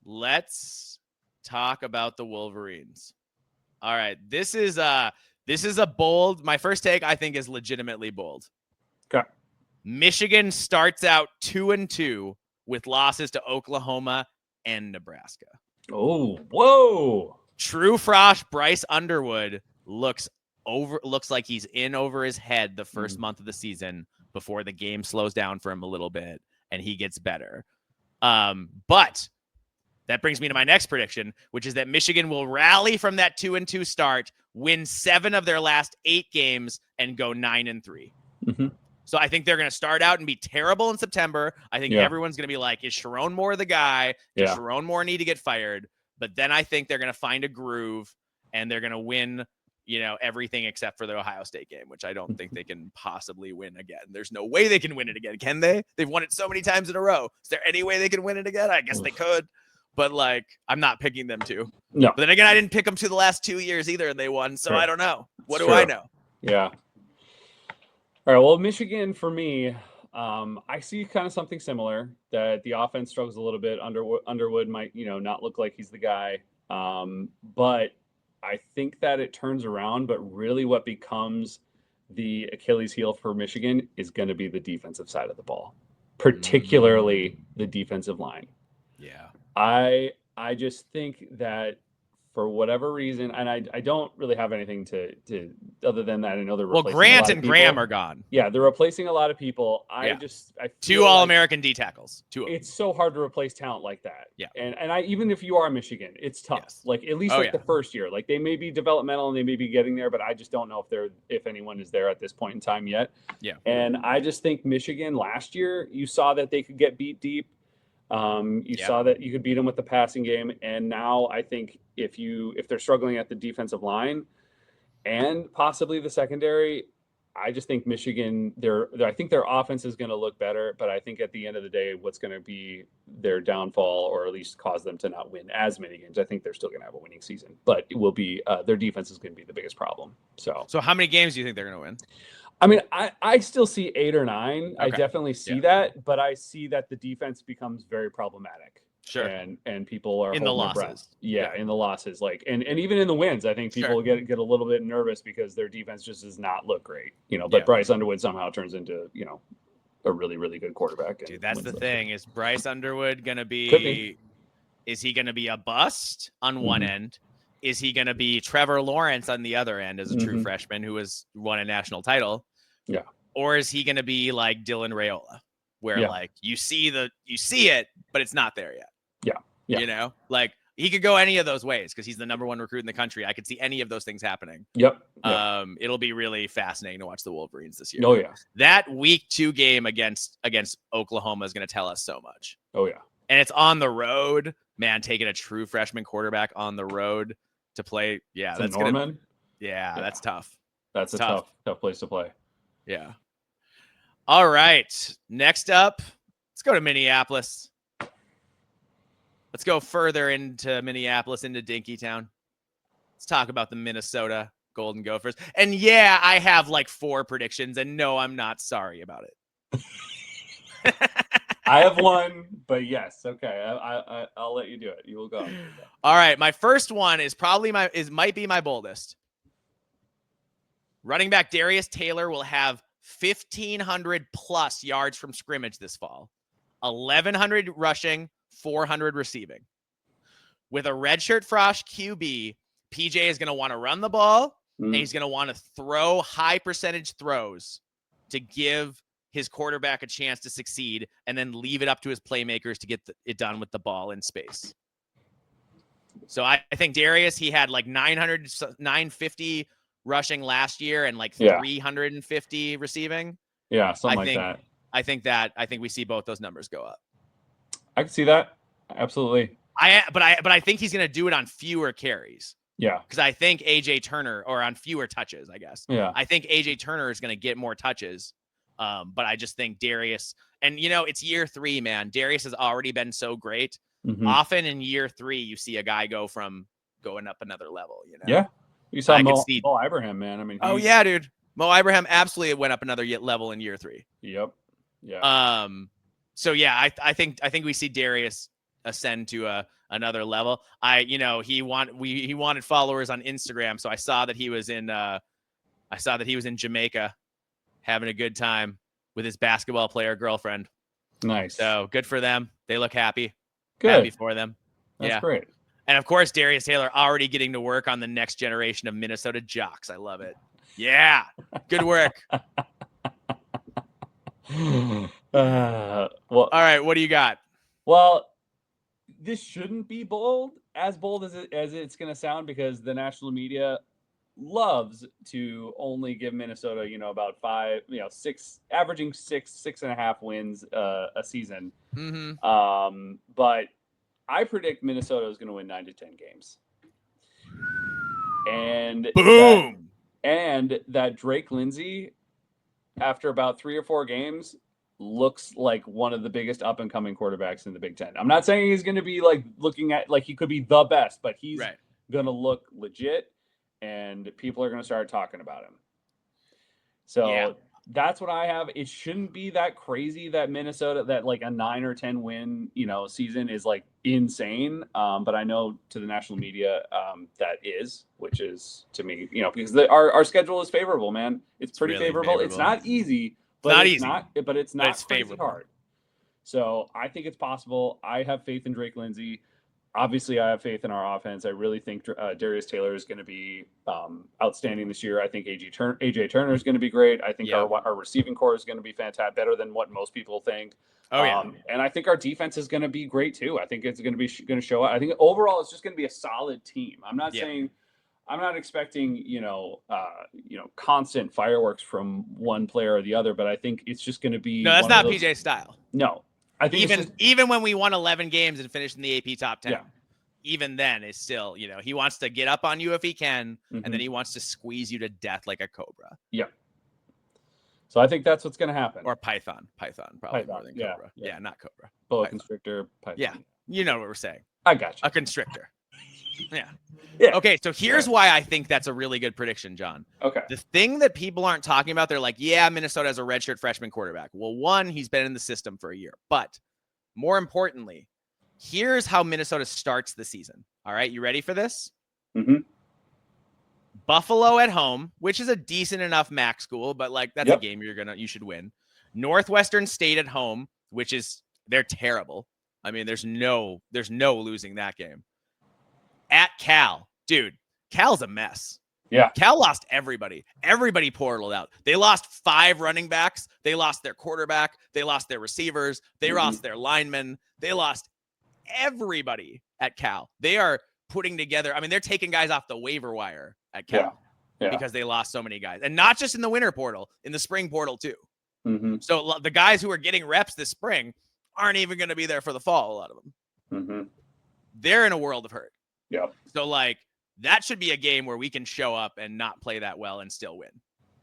Let's talk about the Wolverines. All right. This is a bold. My first take, I think, is legitimately bold. Okay. Michigan starts out 2-2 with losses to Oklahoma and Nebraska. Oh, whoa. True Frosh Bryce Underwood looks like he's in over his head the first month of the season before the game slows down for him a little bit and he gets better. But that brings me to my next prediction, which is that Michigan will rally from that 2-2 start, win 7 of their last 8 games, and go 9-3. Mm-hmm. So I think they're going to start out and be terrible in September. I think everyone's going to be like, is Sharon Moore the guy? Does Sharon Moore need to get fired? But then I think they're going to find a groove and they're going to win, everything except for the Ohio State game, which I don't think they can possibly win again. There's no way they can win it again. Can they? They've won it so many times in a row. Is there any way they can win it again? I guess they could, but I'm not picking them to. No. But then again, I didn't pick them to the last 2 years either, and they won. So I don't know. What do I know? Yeah. All right, well, Michigan, for me, I see kind of something similar, that the offense struggles a little bit. Underwood might, not look like he's the guy. But I think that it turns around, but really what becomes the Achilles heel for Michigan is going to be the defensive side of the ball, particularly the defensive line. Yeah. I just think that for whatever reason, and I don't really have anything to other than that. I know they're replacing Grant and Graham are gone. Yeah, they're replacing a lot of people. I 2 All-American D tackles. 2 of them. It's so hard to replace talent like that. Yeah, and I even if you are Michigan, it's tough. Yes. Like at least the first year, like they may be developmental and they may be getting there, but I just don't know if anyone is there at this point in time yet. Yeah, and I just think Michigan last year, you saw that they could get beat deep. You saw that you could beat them with the passing game, and now I think if they're struggling at the defensive line and possibly the secondary, I just think Michigan, I think their offense is going to look better, but I think at the end of the day, what's going to be their downfall, or at least cause them to not win as many games, I think they're still going to have a winning season, but it will be their defense is going to be the biggest problem. So how many games do you think they're going to win? I mean, I still see 8 or 9. Okay. I definitely see that, but I see that the defense becomes very problematic. Sure. And people are in the losses. Yeah, in the losses. And even in the wins, I think people get a little bit nervous because their defense just does not look great. But Bryce Underwood somehow turns into, a really, really good quarterback. Dude, that's the thing. Is Bryce Underwood gonna be is he gonna be a bust on one end? Is he gonna be Trevor Lawrence on the other end as a true freshman who has won a national title? Yeah. Or is he gonna be like Dylan Raiola, where you see it, but it's not there yet? Yeah. He could go any of those ways because he's the number 1 recruit in the country. I could see any of those things happening. Yep. It'll be really fascinating to watch the Wolverines this year. Oh yeah. That week 2 game against Oklahoma is going to tell us so much. Oh yeah. And it's on the road, man. Taking a true freshman quarterback on the road to play. Yeah, that's Norman. That's tough. That's a tough place to play. Yeah. All right. Next up, let's go to Minneapolis. Let's go further into Minneapolis, into Dinkytown. Let's talk about the Minnesota Golden Gophers. And yeah, I have like 4 predictions, and no, I'm not sorry about it. I have 1, but yes, okay. I'll let you do it. You will go. All right, my first one is might be my boldest. Running back Darius Taylor will have 1,500 plus yards from scrimmage this fall, 1,100 rushing, 400 receiving. With a redshirt Frosh QB, PJ is going to want to run the ball, and he's going to want to throw high percentage throws to give his quarterback a chance to succeed, and then leave it up to his playmakers to get it done with the ball in space. So I think Darius, he had like 950 rushing last year and like 350 receiving. Yeah, something like that. I think we see both those numbers go up. I can see that. Absolutely. But I think he's going to do it on fewer carries. Yeah. Because I think AJ Turner, or on fewer touches, I guess. Yeah. I think AJ Turner is going to get more touches. But I just think Darius, and it's year 3, man. Darius has already been so great. Mm-hmm. Often in year 3, you see a guy going up another level. Yeah. You saw Mo Ibrahim, man. I mean, oh yeah, dude. Mo Ibrahim absolutely went up another level in year 3. Yep. Yeah. So yeah, I think we see Darius ascend to another level. He wanted followers on Instagram, so I saw that he was in Jamaica having a good time with his basketball player girlfriend. Nice. So good for them. They look happy. Good. Happy for them. That's great. And of course, Darius Taylor already getting to work on the next generation of Minnesota jocks. I love it. Yeah. Good work. Well, all right. What do you got? Well, this shouldn't be as bold as it's going to sound, because the national media loves to only give Minnesota, about 6, averaging 6.5 wins a season. Mm-hmm. But I predict Minnesota is going to win 9 to 10 games. And boom. That Drake Lindsay, after about 3 or 4 games, looks like one of the biggest up and coming quarterbacks in the Big Ten. I'm not saying he's going to be looking at he could be the best, but he's going to look legit. And people are going to start talking about him. So that's what I have. It shouldn't be that crazy that Minnesota, that a 9 or 10 win, season is insane. But I know to the national media that is, which is to me, because our schedule is favorable, man. It's pretty really favorable. It's not easy, but it's not crazy hard. So I think it's possible. I have faith in Drake Lindsay. Obviously, I have faith in our offense. I really think Darius Taylor is going to be outstanding this year. I think AJ Turner is going to be great. I think our receiving core is going to be fantastic, better than what most people think. And I think our defense is going to be great too. I think it's going to show up. I think overall it's just going to be a solid team. I'm not saying, I'm not expecting constant fireworks from one player or the other, but I think it's just going to be. No, that's not PJ's style. No. I think even when we won 11 games and finished in the AP top 10, even then it's still, he wants to get up on you if he can, and then he wants to squeeze you to death like a cobra. Yeah. So I think that's what's going to happen. Or Python probably more than cobra. Yeah, not cobra. Boa constrictor, Python. Yeah, you know what we're saying. I got you. A constrictor. Yeah. Okay, so here's why I think that's a really good prediction, John. Okay. The thing that people aren't talking about, they're like, yeah, Minnesota has a redshirt freshman quarterback. Well, one, he's been in the system for a year. But more importantly, here's how Minnesota starts the season. All right, you ready for this? Mm-hmm. Buffalo at home, which is a decent enough MAC school, but that's a game you should win. Northwestern State at home, which is, they're terrible. I mean, there's no losing that game. At Cal, dude, Cal's a mess. Yeah. Cal lost everybody. Everybody portaled out. They lost 5 running backs. They lost their quarterback. They lost their receivers. They lost their linemen. They lost everybody at Cal. They are putting together. I mean, they're taking guys off the waiver wire at Cal because they lost so many guys. And not just in the winter portal, in the spring portal too. Mm-hmm. So the guys who are getting reps this spring aren't even going to be there for the fall, a lot of them. Mm-hmm. They're in a world of hurt. Yeah. So that should be a game where we can show up and not play that well and still win,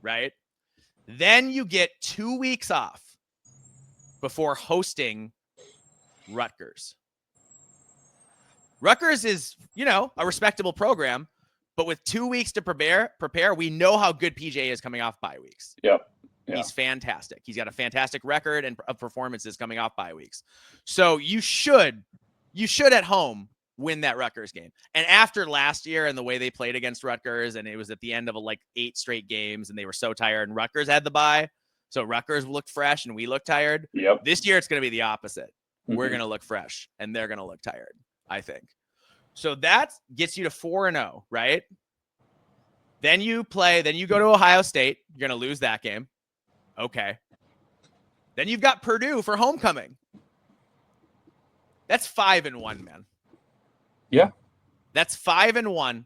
right? Then you get 2 weeks off before hosting Rutgers. Rutgers is, a respectable program, but with 2 weeks to prepare, we know how good PJ is coming off bye weeks. Yep. Yeah. He's fantastic. He's got a fantastic record and of performances coming off bye weeks. So you should at home win that Rutgers game. And after last year and the way they played against Rutgers, and it was at the end of 8 straight games, and they were so tired, and Rutgers had the bye, so Rutgers looked fresh and we looked tired. Yep. This year it's going to be the opposite. We're going to look fresh and they're going to look tired, I think. So that gets you to 4-0, right? Then you go to Ohio State. You're going to lose that game. Okay. Then you've got Purdue for homecoming. That's 5-1, man. Yeah. That's 5-1.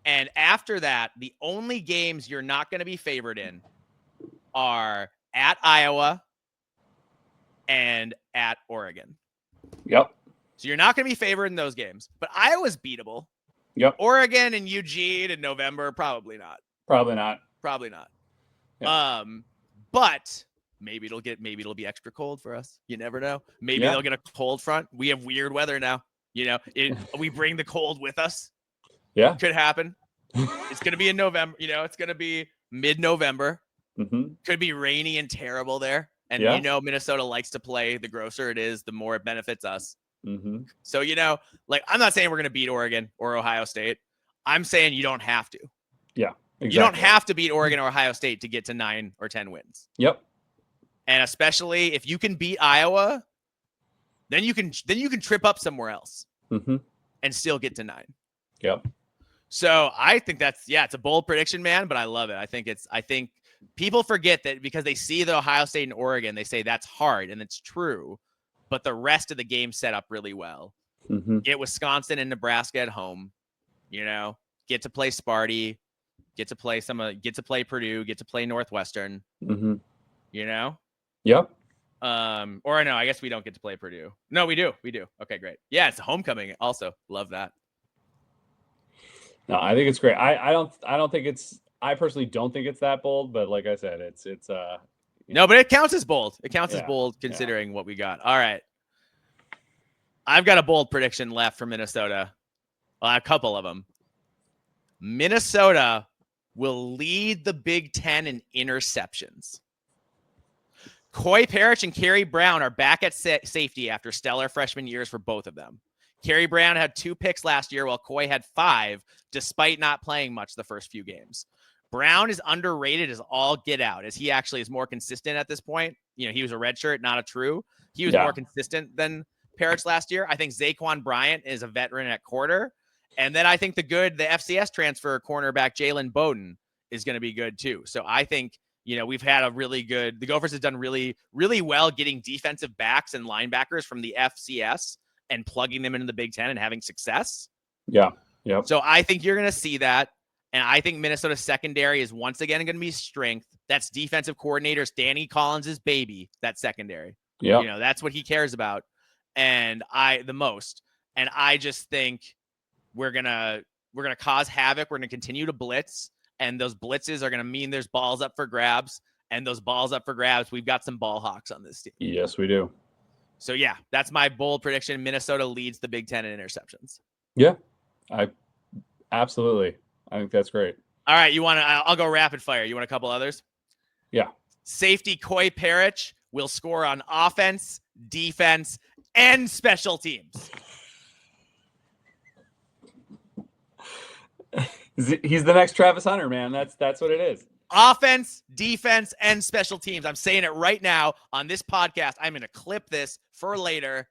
And after that, the only games you're not going to be favored in are at Iowa and at Oregon. Yep. So you're not going to be favored in those games. But Iowa's beatable. Yep. Oregon and Eugene in November, probably not. Probably not. Yeah. But maybe it'll be extra cold for us. You never know. Maybe they'll get a cold front. We have weird weather now. We bring the cold with us. Yeah. Could happen. It's going to be in November. It's going to be mid-November. Mm-hmm. Could be rainy and terrible there. And Minnesota likes to play. The grosser it is, the more it benefits us. Mm-hmm. So, I'm not saying we're going to beat Oregon or Ohio State. I'm saying you don't have to. Yeah, exactly. You don't have to beat Oregon or Ohio State to get to 9 or 10 wins. Yep. And especially if you can beat Iowa, then you can trip up somewhere else and still get to 9. Yep. So I think it's a bold prediction, man, but I love it. I think people forget that because they see the Ohio State and Oregon, they say that's hard, and it's true. But the rest of the game set up really well. Mm-hmm. Get Wisconsin and Nebraska at home, get to play Sparty, get to play Purdue, get to play Northwestern, Yep. Or no, I guess we don't get to play Purdue. No, we do. Okay, great. Yeah, it's homecoming. Also, love that. No, I think it's great. I personally don't think it's that bold, but like I said, it's No, but it counts as bold. It counts as bold considering what we got. All right. I've got a bold prediction left for Minnesota. Well, a couple of them. Minnesota will lead the Big Ten in interceptions. Coy Parrish and Kerry Brown are back at safety after stellar freshman years for both of them. Kerry Brown had 2 picks last year, while Coy had 5, despite not playing much the first few games. Brown is underrated as all get out, as he actually is more consistent at this point. He was a redshirt, not a true. He was more consistent than Parrish last year. I think Zaquan Bryant is a veteran at quarter. And then I think the FCS transfer cornerback, Jalen Bowden, is going to be good too. So I think, we've had the Gophers have done really, really well getting defensive backs and linebackers from the FCS and plugging them into the Big Ten and having success. Yeah. Yeah. So I think you're going to see that. And I think Minnesota's secondary is once again going to be strength. That's defensive coordinators Danny Collins' baby, that secondary. Yeah. That's what he cares about. And the most. And I just think we're going to cause havoc. We're going to continue to blitz. And those blitzes are going to mean there's balls up for grabs. And those balls up for grabs, we've got some ball hawks on this team. Yes, we do. So, that's my bold prediction. Minnesota leads the Big Ten in interceptions. Yeah, absolutely. I think that's great. All right, I'll go rapid fire. You want a couple others? Yeah. Safety Coy Parrish will score on offense, defense, and special teams. He's the next Travis Hunter, man. That's what it is. Offense, defense, and special teams. I'm saying it right now on this podcast. I'm going to clip this for later.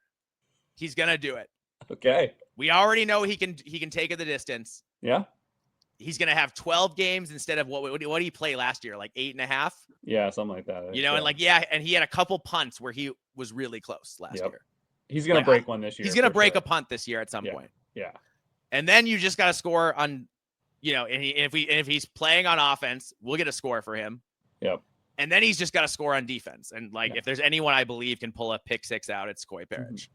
He's going to do it. Okay. We already know he can take it the distance. Yeah. He's going to have 12 games instead of what did he play last year? Like 8.5? Yeah, something like that. And he had a couple punts where he was really close last year. He's going to break one this year. He's going to break a punt this year at some point. Yeah. And then you just got to score on, and if he's playing on offense, we'll get a score for him. Yep. And then he's just got to score on defense. And if there's anyone I believe can pull a pick 6 out, it's Coy Parrish.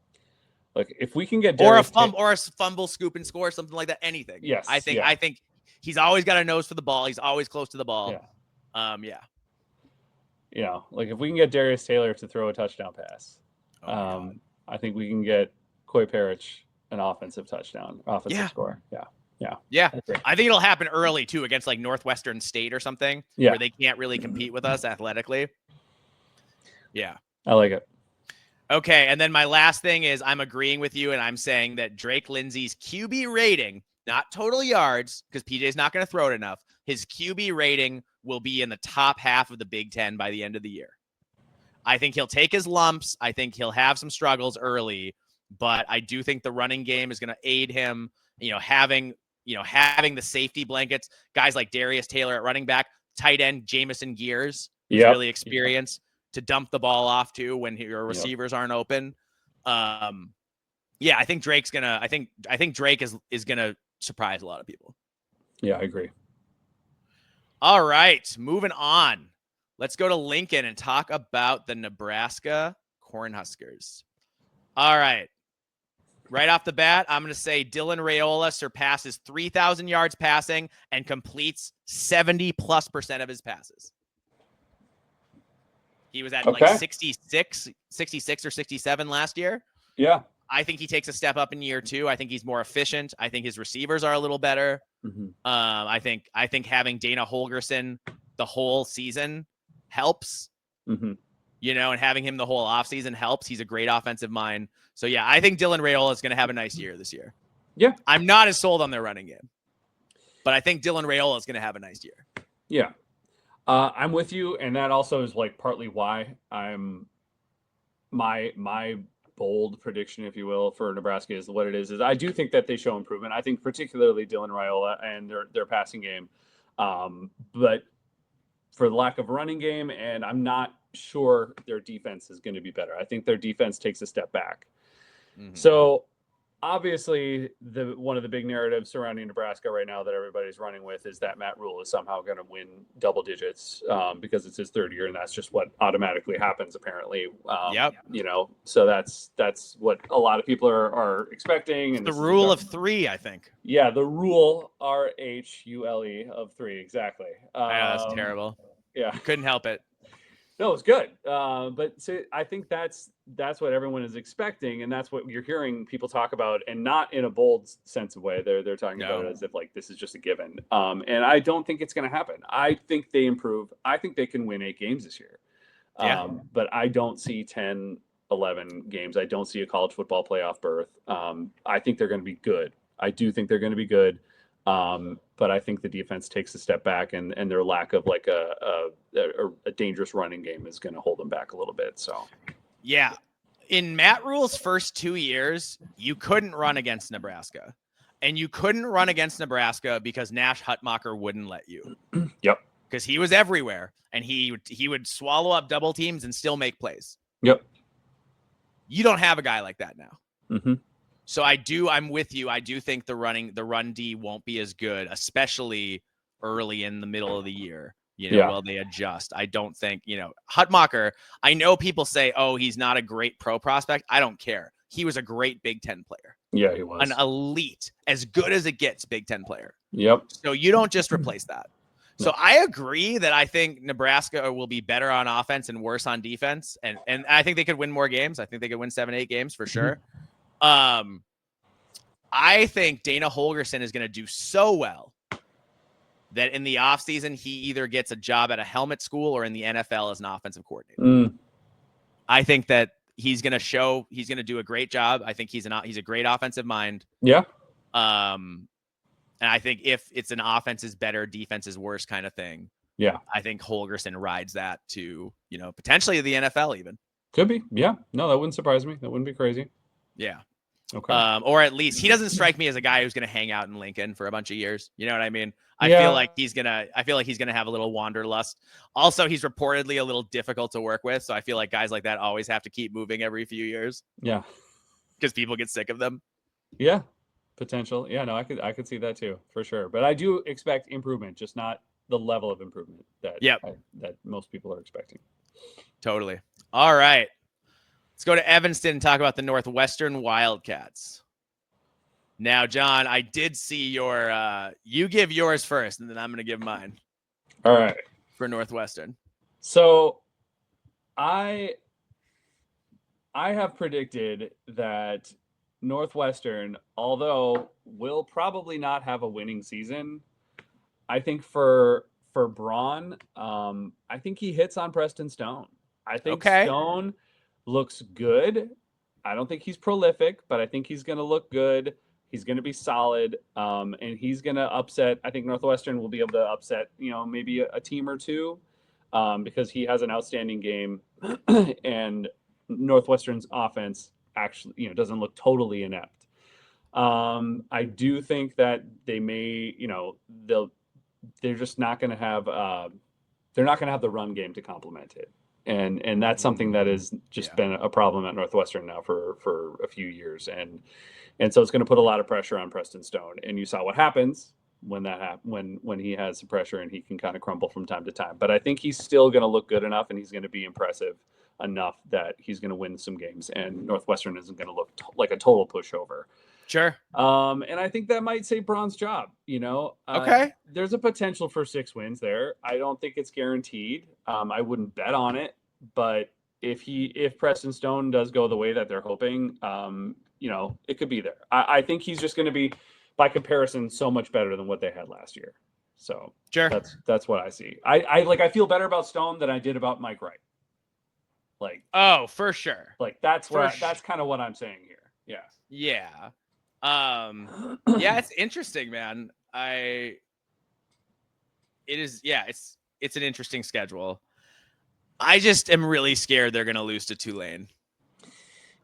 Look, if we can get or a fumble, scoop and score, something like that, anything. Yes. I think he's always got a nose for the ball. He's always close to the ball. Yeah. you know, like if we can get Darius Taylor to throw a touchdown pass, I think we can get Koi Parrish an offensive score. Yeah. I think it'll happen early too against like Northwestern State or something where they can't really compete with us athletically. Yeah. I like it. Okay. And then my last thing is I'm agreeing with you and I'm saying that Drake Lindsey's QB rating, not total yards, because PJ's not going to throw it enough. His QB rating will be in the top half of the Big Ten by the end of the year. I think he'll take his lumps. I think he'll have some struggles early, but I do think the running game is going to aid him, having the safety blankets, guys like Darius Taylor at running back, tight end Jamison Gears, who's really experienced to dump the ball off to when your receivers aren't open. I think Drake's gonna. I think Drake is gonna surprise a lot of people. Yeah, I agree. All right, moving on. Let's go to Lincoln and talk about the Nebraska Cornhuskers. All right. Right off the bat, I'm going to say Dylan Raiola surpasses 3,000 yards passing and completes 70+% of his passes. He was at like 66 or 67 last year. Yeah. I think he takes a step up in year 2. I think he's more efficient. I think his receivers are a little better. Mm-hmm. I think having Dana Holgorsen the whole season helps. Mm-hmm. And having him the whole offseason helps. He's a great offensive mind. So, yeah, I think Dylan Raiola is going to have a nice year this year. Yeah. I'm not as sold on their running game, but I think Dylan Raiola is going to have a nice year. Yeah. I'm with you, and that also is like partly why I'm my bold prediction, if you will, for Nebraska is what it is I do think that they show improvement. I think particularly Dylan Raiola and their passing game. But for the lack of running game, and I'm not sure their defense is going to be better. I think their defense takes a step back. Mm-hmm. So obviously one of the big narratives surrounding Nebraska right now that everybody's running with is that Matt Rule is somehow going to win double digits because it's his third year, and that's just what automatically happens apparently. So that's what a lot of people are expecting. And the rule of 3, I think. Yeah, the rule RHULE of 3, exactly. That's terrible. Yeah, couldn't help it. No, it's good. But so I think that's what everyone is expecting, and that's what you're hearing people talk about, and not in a bold sense of way. They're talking about it as if like this is just a given. And I don't think it's going to happen. I think they improve. I think they can win 8 games this year. But I don't see 10, 11 games. I don't see a college football playoff berth. I think they're going to be good. I do think they're going to be good. But I think the defense takes a step back, and their lack of like a dangerous running game is going to hold them back a little bit. So, yeah, in Matt Rule's first 2 years, you couldn't run against Nebraska, and you couldn't run against Nebraska because Nash Hutmacher wouldn't let you. Yep. Because he was everywhere, and he would swallow up double teams and still make plays. Yep. You don't have a guy like that now. Mm-hmm. So I'm with you. I do think the run D won't be as good, especially early in the middle of the year, while they adjust. I don't think, Hutmacher, I know people say, oh, he's not a great pro prospect. I don't care. He was a great Big Ten player. Yeah, he was. An elite, as good as it gets Big Ten player. Yep. So you don't just replace that. So I agree that I think Nebraska will be better on offense and worse on defense. And I think they could win more games. I think they could win 7-8 games for sure. I think Dana Holgorsen is going to do so well that in the offseason, he either gets a job at a helmet school or in the NFL as an offensive coordinator. I think that he's going to do a great job. I think he's a great offensive mind. Yeah. And I think if it's an offense is better, defense is worse kind of thing. Yeah. I think Holgorsen rides that to, potentially the NFL even. Could be. Yeah. No, that wouldn't surprise me. That wouldn't be crazy. Yeah. Okay. Or at least he doesn't strike me as a guy who's going to hang out in Lincoln for a bunch of years. You know what I mean? I feel like he's going to have a little wanderlust. Also, he's reportedly a little difficult to work with. So I feel like guys like that always have to keep moving every few years. Yeah. Because people get sick of them. Yeah. Potential. Yeah, no, I could see that too, for sure. But I do expect improvement, just not the level of improvement that most people are expecting. Totally. All right. Let's go to Evanston and talk about the Northwestern Wildcats. Now, John, I did see you give yours first, and then I'm going to give mine. All right. For Northwestern. So I have predicted that Northwestern, although will probably not have a winning season, I think for Braun, I think he hits on Preston Stone. I think Stone looks good. I don't think he's prolific, but I think he's going to look good. He's going to be solid, and he's going to upset. I think Northwestern will be able to upset, maybe a team or two, because he has an outstanding game, and Northwestern's offense actually, doesn't look totally inept. I do think that they may, they're just not going to have, they're not going to have the run game to complement it. And that's something that has just been a problem at Northwestern now for a few years. And so it's going to put a lot of pressure on Preston Stone. And you saw what happens when when he has some pressure and he can kind of crumble from time to time. But I think he's still going to look good enough and he's going to be impressive enough that he's going to win some games and Northwestern isn't going to look like a total pushover. Sure. And I think that might save Braun's job, Okay. There's a potential for 6 wins there. I don't think it's guaranteed. I wouldn't bet on it, but if Preston Stone does go the way that they're hoping, it could be there. I think he's just going to be, by comparison, so much better than what they had last year. So sure, that's what I see. I feel better about Stone than I did about Mike Wright. For sure. That's kind of what I'm saying here. Yeah. Yeah. It's interesting, man. It's an interesting schedule. I just am really scared they're going to lose to Tulane.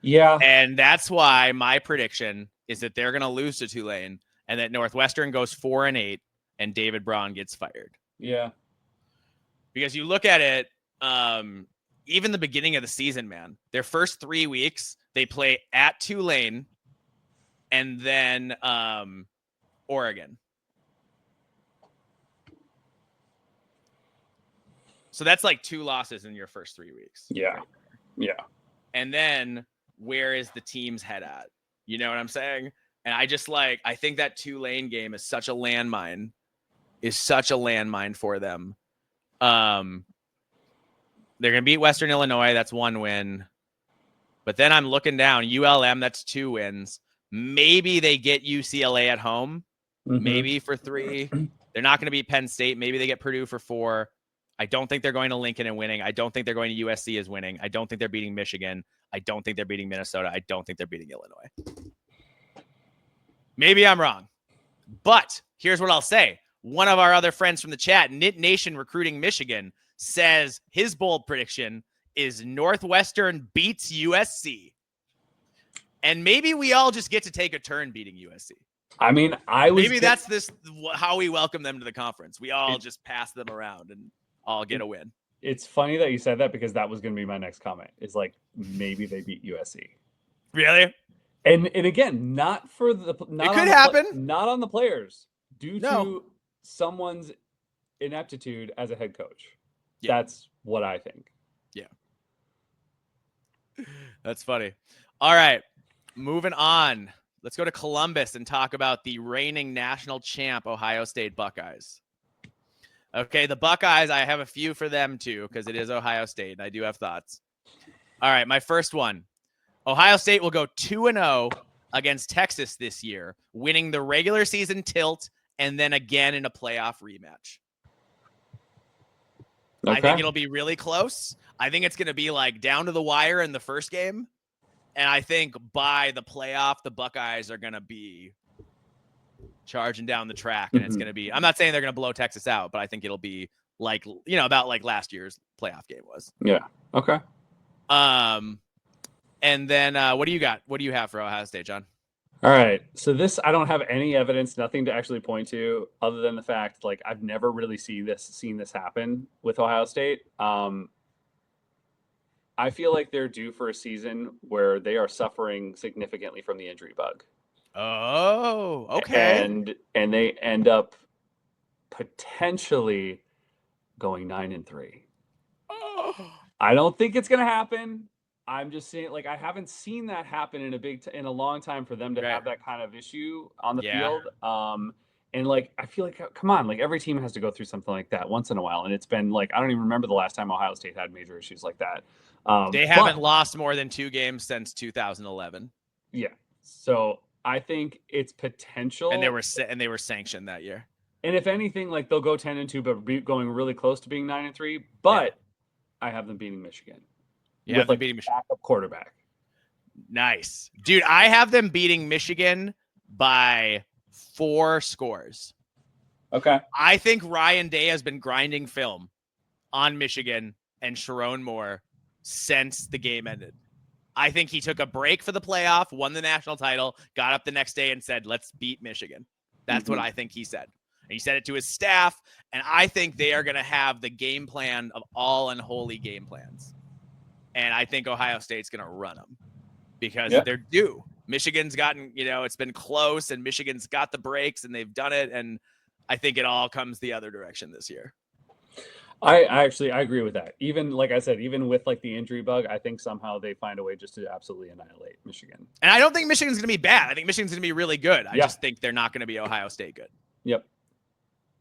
Yeah. And that's why my prediction is that they're going to lose to Tulane and that Northwestern goes 4-8 and David Braun gets fired. Yeah. Because you look at it, even the beginning of the season, man, their first 3 weeks, they play at Tulane and then Oregon. So that's like 2 losses in your first 3 weeks. Yeah. Right? Yeah. And then where is the team's head at? You know what I'm saying? And I think that Tulane game is such a landmine for them. They're going to beat Western Illinois. That's 1 win. But then I'm looking down. ULM, that's 2 wins. Maybe they get UCLA at home. Maybe for 3. They're not going to beat Penn State. Maybe they get Purdue for 4. I don't think they're going to Lincoln and winning. I don't think they're going to USC as winning. I don't think they're beating Michigan. I don't think they're beating Minnesota. I don't think they're beating Illinois. Maybe I'm wrong. But here's what I'll say. One of our other friends from the chat, Knit Nation Recruiting Michigan, says his bold prediction is Northwestern beats USC. And maybe we all just get to take a turn beating USC. I mean, that's how we welcome them to the conference. We all just pass them around and all get a win. It's funny that you said that because that was going to be my next comment. Is maybe they beat USC. Really? And again, not for the. Not it could happen. Not on the players, due to someone's ineptitude as a head coach. Yeah. That's what I think. Yeah. That's funny. All right, moving on. Let's go to Columbus and talk about the reigning national champ Ohio State Buckeyes. Okay, the Buckeyes, I have a few for them too because it is Ohio State, and I do have thoughts. All right, my first one. Ohio State will go 2-0 against Texas this year, winning the regular season tilt and then again in a playoff rematch. Okay. I think it'll be really close. I think it's going to be down to the wire in the first game. And I think by the playoff, the Buckeyes are going to be charging down the track. And it's going to be, I'm not saying they're going to blow Texas out, but I think it'll be about like last year's playoff game was. Yeah. Okay. And then what do you got? What do you have for Ohio State, John? All right. So this, I don't have any evidence, nothing to actually point to other than the fact, I've never really seen this happen with Ohio State. I feel like they're due for a season where they are suffering significantly from the injury bug. Oh, okay. And they end up potentially going 9-3. Oh. I don't think it's going to happen. I'm just saying, I haven't seen that happen in a long time for them to have that kind of issue on the field. And like, I feel like, come on, like every team has to go through something like that once in a while. And it's been like, I don't even remember the last time Ohio State had major issues like that. They haven't lost more than 2 games since 2011. Yeah. So I think it's potential. And they were sanctioned that year. And if anything, like they'll go 10-2, but be going really close to being 9-3. But I have them beating Michigan. You have them beating Michigan. Backup quarterback. Nice. Dude, I have them beating Michigan by 4 scores. Okay. I think Ryan Day has been grinding film on Michigan and Sharon Moore since the game ended. I think he took a break for the playoff, won the national title, got up the next day and said, let's beat Michigan. That's what I think he said. And he said it to his staff, and I think they are going to have the game plan of all unholy game plans. And I think Ohio State's going to run them because they're due. Michigan's gotten, it's been close, and Michigan's got the breaks, and they've done it, and I think it all comes the other direction this year. I agree with that. Even like I said, even with like the injury bug, I think somehow they find a way just to absolutely annihilate Michigan. And I don't think Michigan's going to be bad. I think Michigan's going to be really good. I just think they're not going to be Ohio State good. Yep.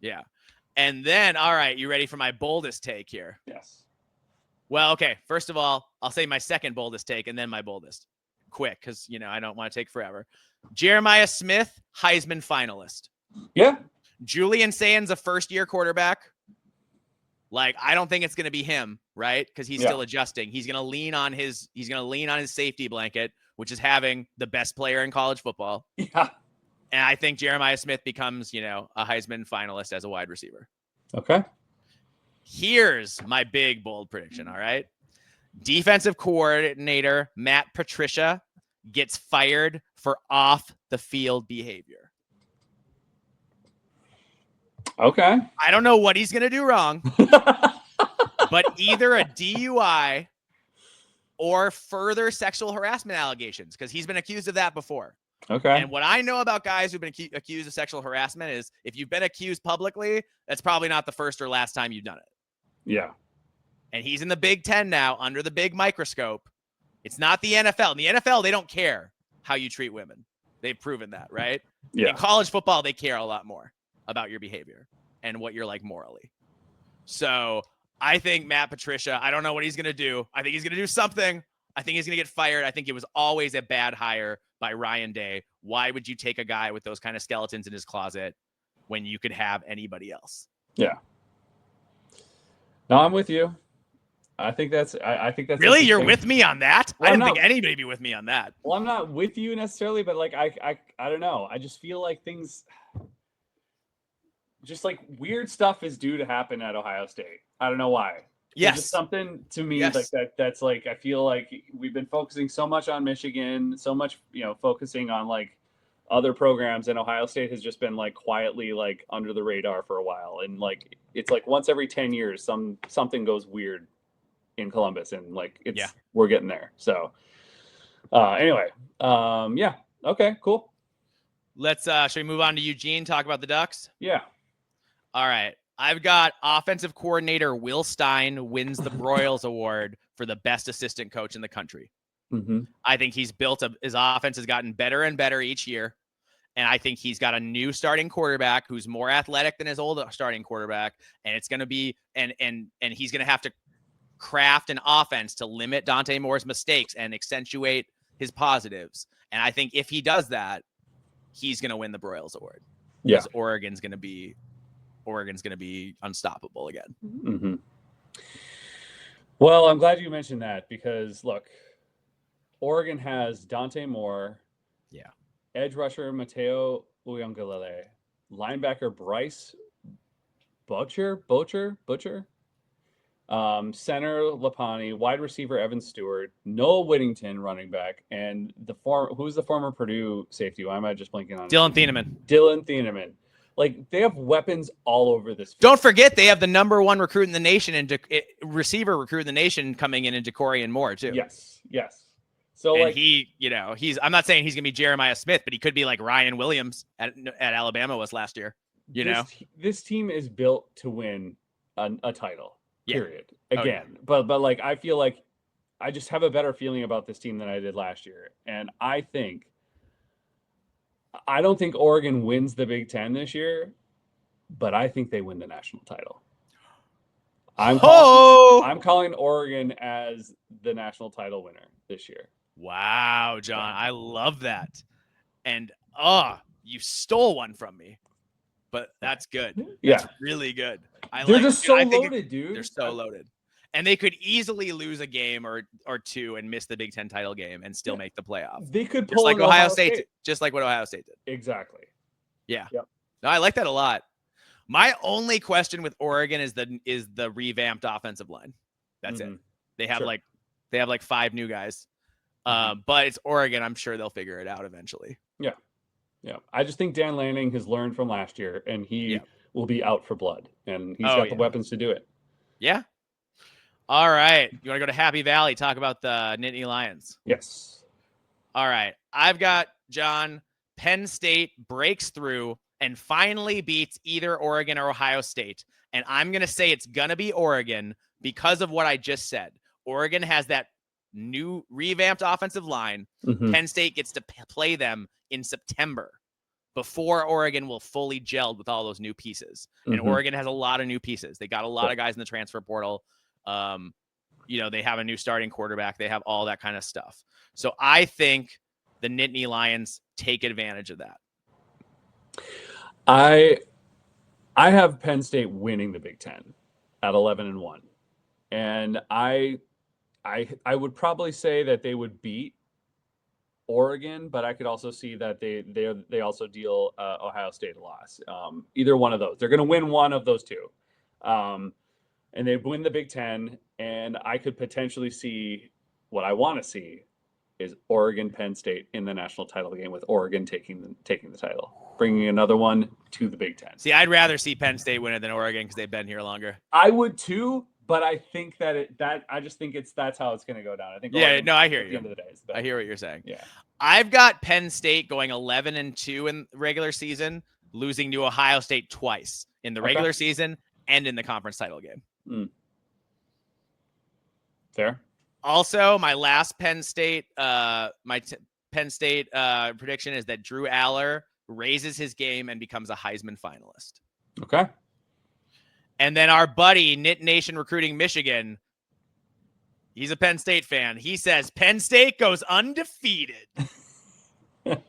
Yeah. And then, all right, you ready for my boldest take here? Yes. Well, okay. First of all, I'll say my second boldest take and then my boldest. Quick, because, I don't want to take forever. Jeremiah Smith, Heisman finalist. Yeah. Julian Sainz, a first-year quarterback. Like, I don't think it's going to be him, right? Because he's still adjusting. He's going to lean on his safety blanket, which is having the best player in college football. Yeah. And I think Jeremiah Smith becomes, a Heisman finalist as a wide receiver. Okay. Here's my big, bold prediction, all right? Defensive coordinator Matt Patricia gets fired for off-the-field behavior. Okay. I don't know what he's going to do wrong, but either a DUI or further sexual harassment allegations, because he's been accused of that before. Okay. And what I know about guys who've been accused of sexual harassment is if you've been accused publicly, that's probably not the first or last time you've done it. Yeah. And he's in the Big Ten now under the big microscope. It's not the NFL. In the NFL, they don't care how you treat women. They've proven that, right? Yeah. In college football, they care a lot more about your behavior and what you're like morally. So I think Matt Patricia, I don't know what he's going to do. I think he's going to do something. I think he's going to get fired. I think it was always a bad hire by Ryan Day. Why would you take a guy with those kind of skeletons in his closet when you could have anybody else? Yeah. No, I'm with you. I think that's really, you're with me on that. Well, I didn't think anybody would be with me on that. Well, I'm not with you necessarily, but like I don't know. I just feel like things, just like weird stuff is due to happen at Ohio State. I don't know why. Yes. There's something to me like that. That's like, I feel like we've been focusing so much on Michigan, so much, focusing on like other programs, and Ohio State has just been like quietly like under the radar for a while. And like, it's like once every 10 years, something goes weird in Columbus, and like we're getting there. So anyway, okay, cool. Let's should we move on to Eugene, talk about the Ducks? Yeah. All right. I've got offensive coordinator Will Stein wins the Broyles Award for the best assistant coach in the country. Mm-hmm. I think he's his offense has gotten better and better each year. And I think he's got a new starting quarterback who's more athletic than his old starting quarterback. And it's going to be, and he's going to have to craft an offense to limit Dante Moore's mistakes and accentuate his positives. And I think if he does that, he's going to win the Broyles Award. Yeah. Because Oregon's going to be unstoppable again. Mm-hmm. Well, I'm glad you mentioned that, because look, Oregon has Dante Moore, edge rusher Mateo Uyunglele, linebacker Bryce Butcher, center Lapani, wide receiver Evan Stewart, Noah Whittington, running back, and who's the former Purdue safety? Why am I just blanking on Dylan Thieneman. Dylan Thieneman. Like, they have weapons all over this field. Don't forget, they have the number one recruit in the nation and receiver recruit in the nation coming in Ja'Cory and Moore too. Yes. So and like I'm not saying he's gonna be Jeremiah Smith, but he could be like Ryan Williams at Alabama was last year. This team is built to win a title. Period. Yeah. Again, but like, I feel like I just have a better feeling about this team than I did last year, and I think I don't think Oregon wins the Big Ten this year, but I think they win the national title. I'm calling Oregon as the national title winner this year. Wow, John, I love that. And you stole one from me, but that's good. That's really good. They're just so loaded, dude. They're so loaded. And they could easily lose a game or two and miss the Big Ten title game and still make the playoff. They could pull like Ohio State, just like what Ohio State did. Exactly. Yeah. Yep. No, I like that a lot. My only question with Oregon is the revamped offensive line. That's it. They have like 5 new guys. But it's Oregon. I'm sure they'll figure it out eventually. Yeah. Yeah. I just think Dan Lanning has learned from last year, and he will be out for blood, and he's got the weapons to do it. Yeah. All right. You want to go to Happy Valley, talk about the Nittany Lions? Yes. All right. I've got, John, Penn State breaks through and finally beats either Oregon or Ohio State. And I'm going to say it's going to be Oregon because of what I just said. Oregon has that new revamped offensive line. Penn State gets to play them in September before Oregon will fully gel with all those new pieces. And Oregon has a lot of new pieces. They got a lot of guys in the transfer portal. They have a new starting quarterback. They have all that kind of stuff. So I think the Nittany Lions take advantage of that. I have Penn State winning the Big Ten at 11-1. And I would probably say that they would beat Oregon, but I could also see that they also deal Ohio State a loss. Either one of those. They're going to win one of those two. And they win the Big Ten, and I could potentially see what I want to see is Oregon, Penn State in the national title game with Oregon taking the title, bringing another one to the Big Ten. See, I'd rather see Penn State win it than Oregon because they've been here longer. I would too, but I think I just think that's how it's going to go down. I think. Oregon, I hear you. At the end of the day, I hear what you're saying. Yeah, I've got Penn State going 11-2 in regular season, losing to Ohio State twice in the regular season and in the conference title game. Fair. Also, my last Penn State, prediction is that Drew Aller raises his game and becomes a Heisman finalist. Okay. And then our buddy, Knit Nation Recruiting Michigan, he's a Penn State fan. He says Penn State goes undefeated. And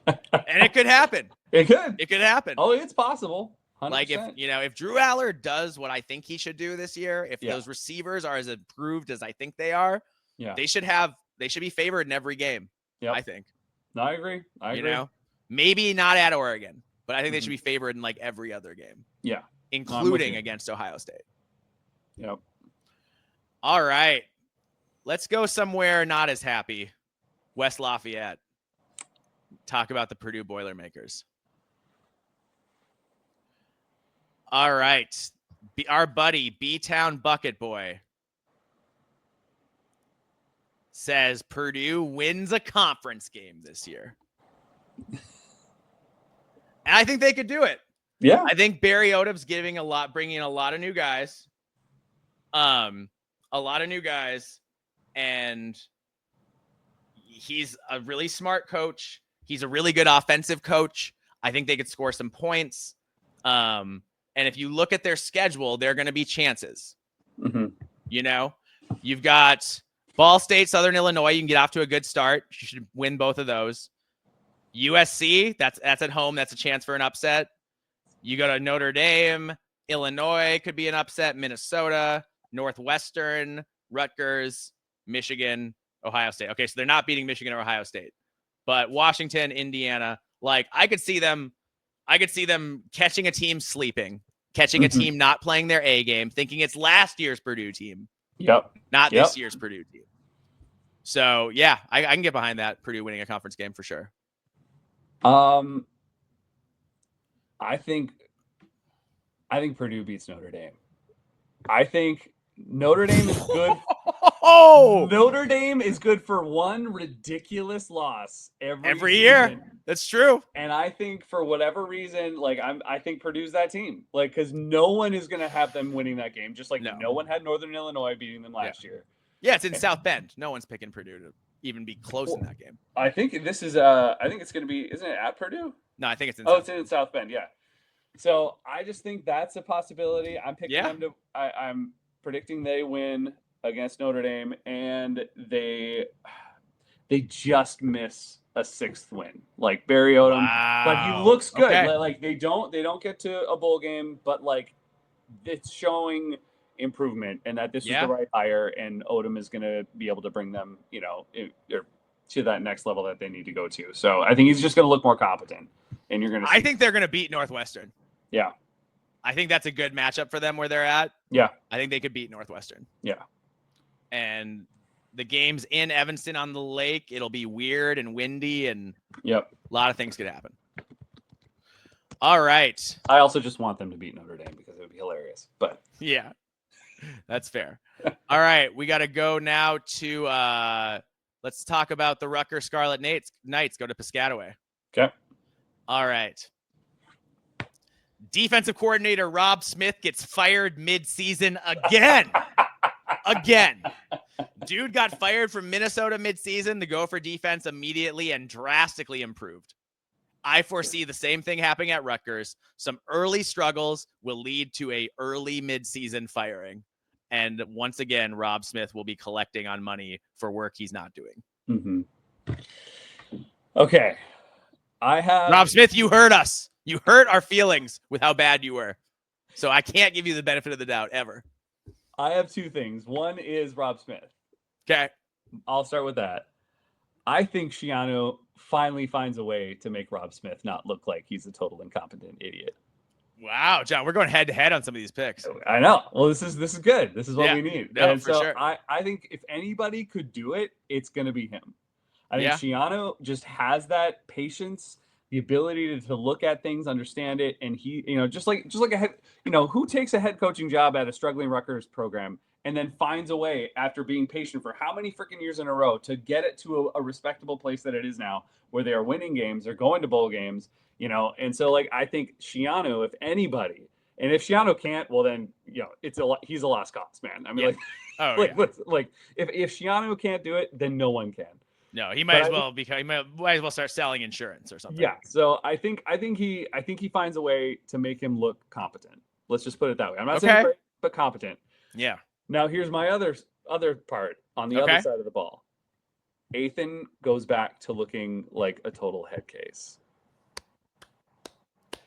it could happen. It could happen. Oh, it's possible. 100%. Like if Drew Aller does what I think he should do this year, if those receivers are as improved as I think they are, they should be favored in every game. I think. No, I agree. Maybe not at Oregon, but I think they should be favored in like every other game. Yeah. Including against Ohio State. Yep. All right. Let's go somewhere not as happy. West Lafayette. Talk about the Purdue Boilermakers. All right. Our buddy, B-Town Bucket Boy, says Purdue wins a conference game this year. And I think they could do it. Yeah. I think Barry Odom's bringing a lot of new guys. And he's a really smart coach. He's a really good offensive coach. I think they could score some points. And if you look at their schedule, there are going to be chances. You've got Ball State, Southern Illinois. You can get off to a good start. You should win both of those. USC, that's at home. That's a chance for an upset. You go to Notre Dame, Illinois could be an upset. Minnesota, Northwestern, Rutgers, Michigan, Ohio State. Okay, so they're not beating Michigan or Ohio State, but Washington, Indiana. Like I could see them catching a team sleeping, catching a team not playing their A game, thinking it's last year's Purdue team. Not this year's Purdue team. So yeah, I can get behind that. Purdue winning a conference game for sure. I think Purdue beats Notre Dame. I think Notre Dame is good. Notre Dame is good for one ridiculous loss every year. That's true. And I think for whatever reason, I think Purdue's that team. Because no one is going to have them winning that game. Just like no one had Northern Illinois beating them last year. Yeah, it's in South Bend. No one's picking Purdue to even be close in that game. I think this is. I think it's going to be. Isn't it at Purdue? No, I think it's in. Oh, it's in South Bend. Yeah. So I just think that's a possibility. I'm picking them to. I'm predicting they win against Notre Dame, and they just miss a 6th win, like Barry Odom. Wow. But he looks good. Okay. Like they don't get to a bowl game, but like it's showing improvement, and that this was the right hire, and Odom is going to be able to bring them, to that next level that they need to go to. So I think he's just going to look more competent, and you're going to. I think they're going to beat Northwestern. Yeah. I think that's a good matchup for them where they're at. Yeah. I think they could beat Northwestern. Yeah. And the game's in Evanston on the lake. It'll be weird and windy, and a lot of things could happen. All right. I also just want them to beat Notre Dame because it would be hilarious. But yeah, that's fair. All right. We got to go now to let's talk about the Rutgers Scarlet Knights. Go to Piscataway. Okay. All right. Defensive coordinator Rob Smith gets fired mid-season again. Again. Dude got fired from Minnesota mid-season to go for defense immediately and drastically improved. I foresee the same thing happening at Rutgers. Some early struggles will lead to a early mid-season firing. And once again, Rob Smith will be collecting on money for work he's not doing. Mm-hmm. Okay. Rob Smith, you hurt us. You hurt our feelings with how bad you were. So I can't give you the benefit of the doubt ever. I have 2 things. One is Rob Smith. Okay. I'll start with that. I think Schiano finally finds a way to make Rob Smith not look like he's a total incompetent idiot. Wow, John, we're going head to head on some of these picks. I know. Well, this is good. This is what we need. No, and for so sure. I think if anybody could do it, it's going to be him. I think Schiano just has that patience, the ability to look at things, understand it, and he, just like a head, who takes a head coaching job at a struggling Rutgers program and then finds a way after being patient for how many freaking years in a row to get it to a respectable place that it is now, where they are winning games, they're going to bowl games, and so like I think Schiano, if anybody, and if Schiano can't, well then he's a lost cause, man. I mean, if Schiano can't do it, then no one can. No, he might as well start selling insurance or something. Yeah, so I think he finds a way to make him look competent. Let's just put it that way. I'm not saying great, but competent. Yeah. Now here's my other part on the other side of the ball. Ethan goes back to looking like a total head case.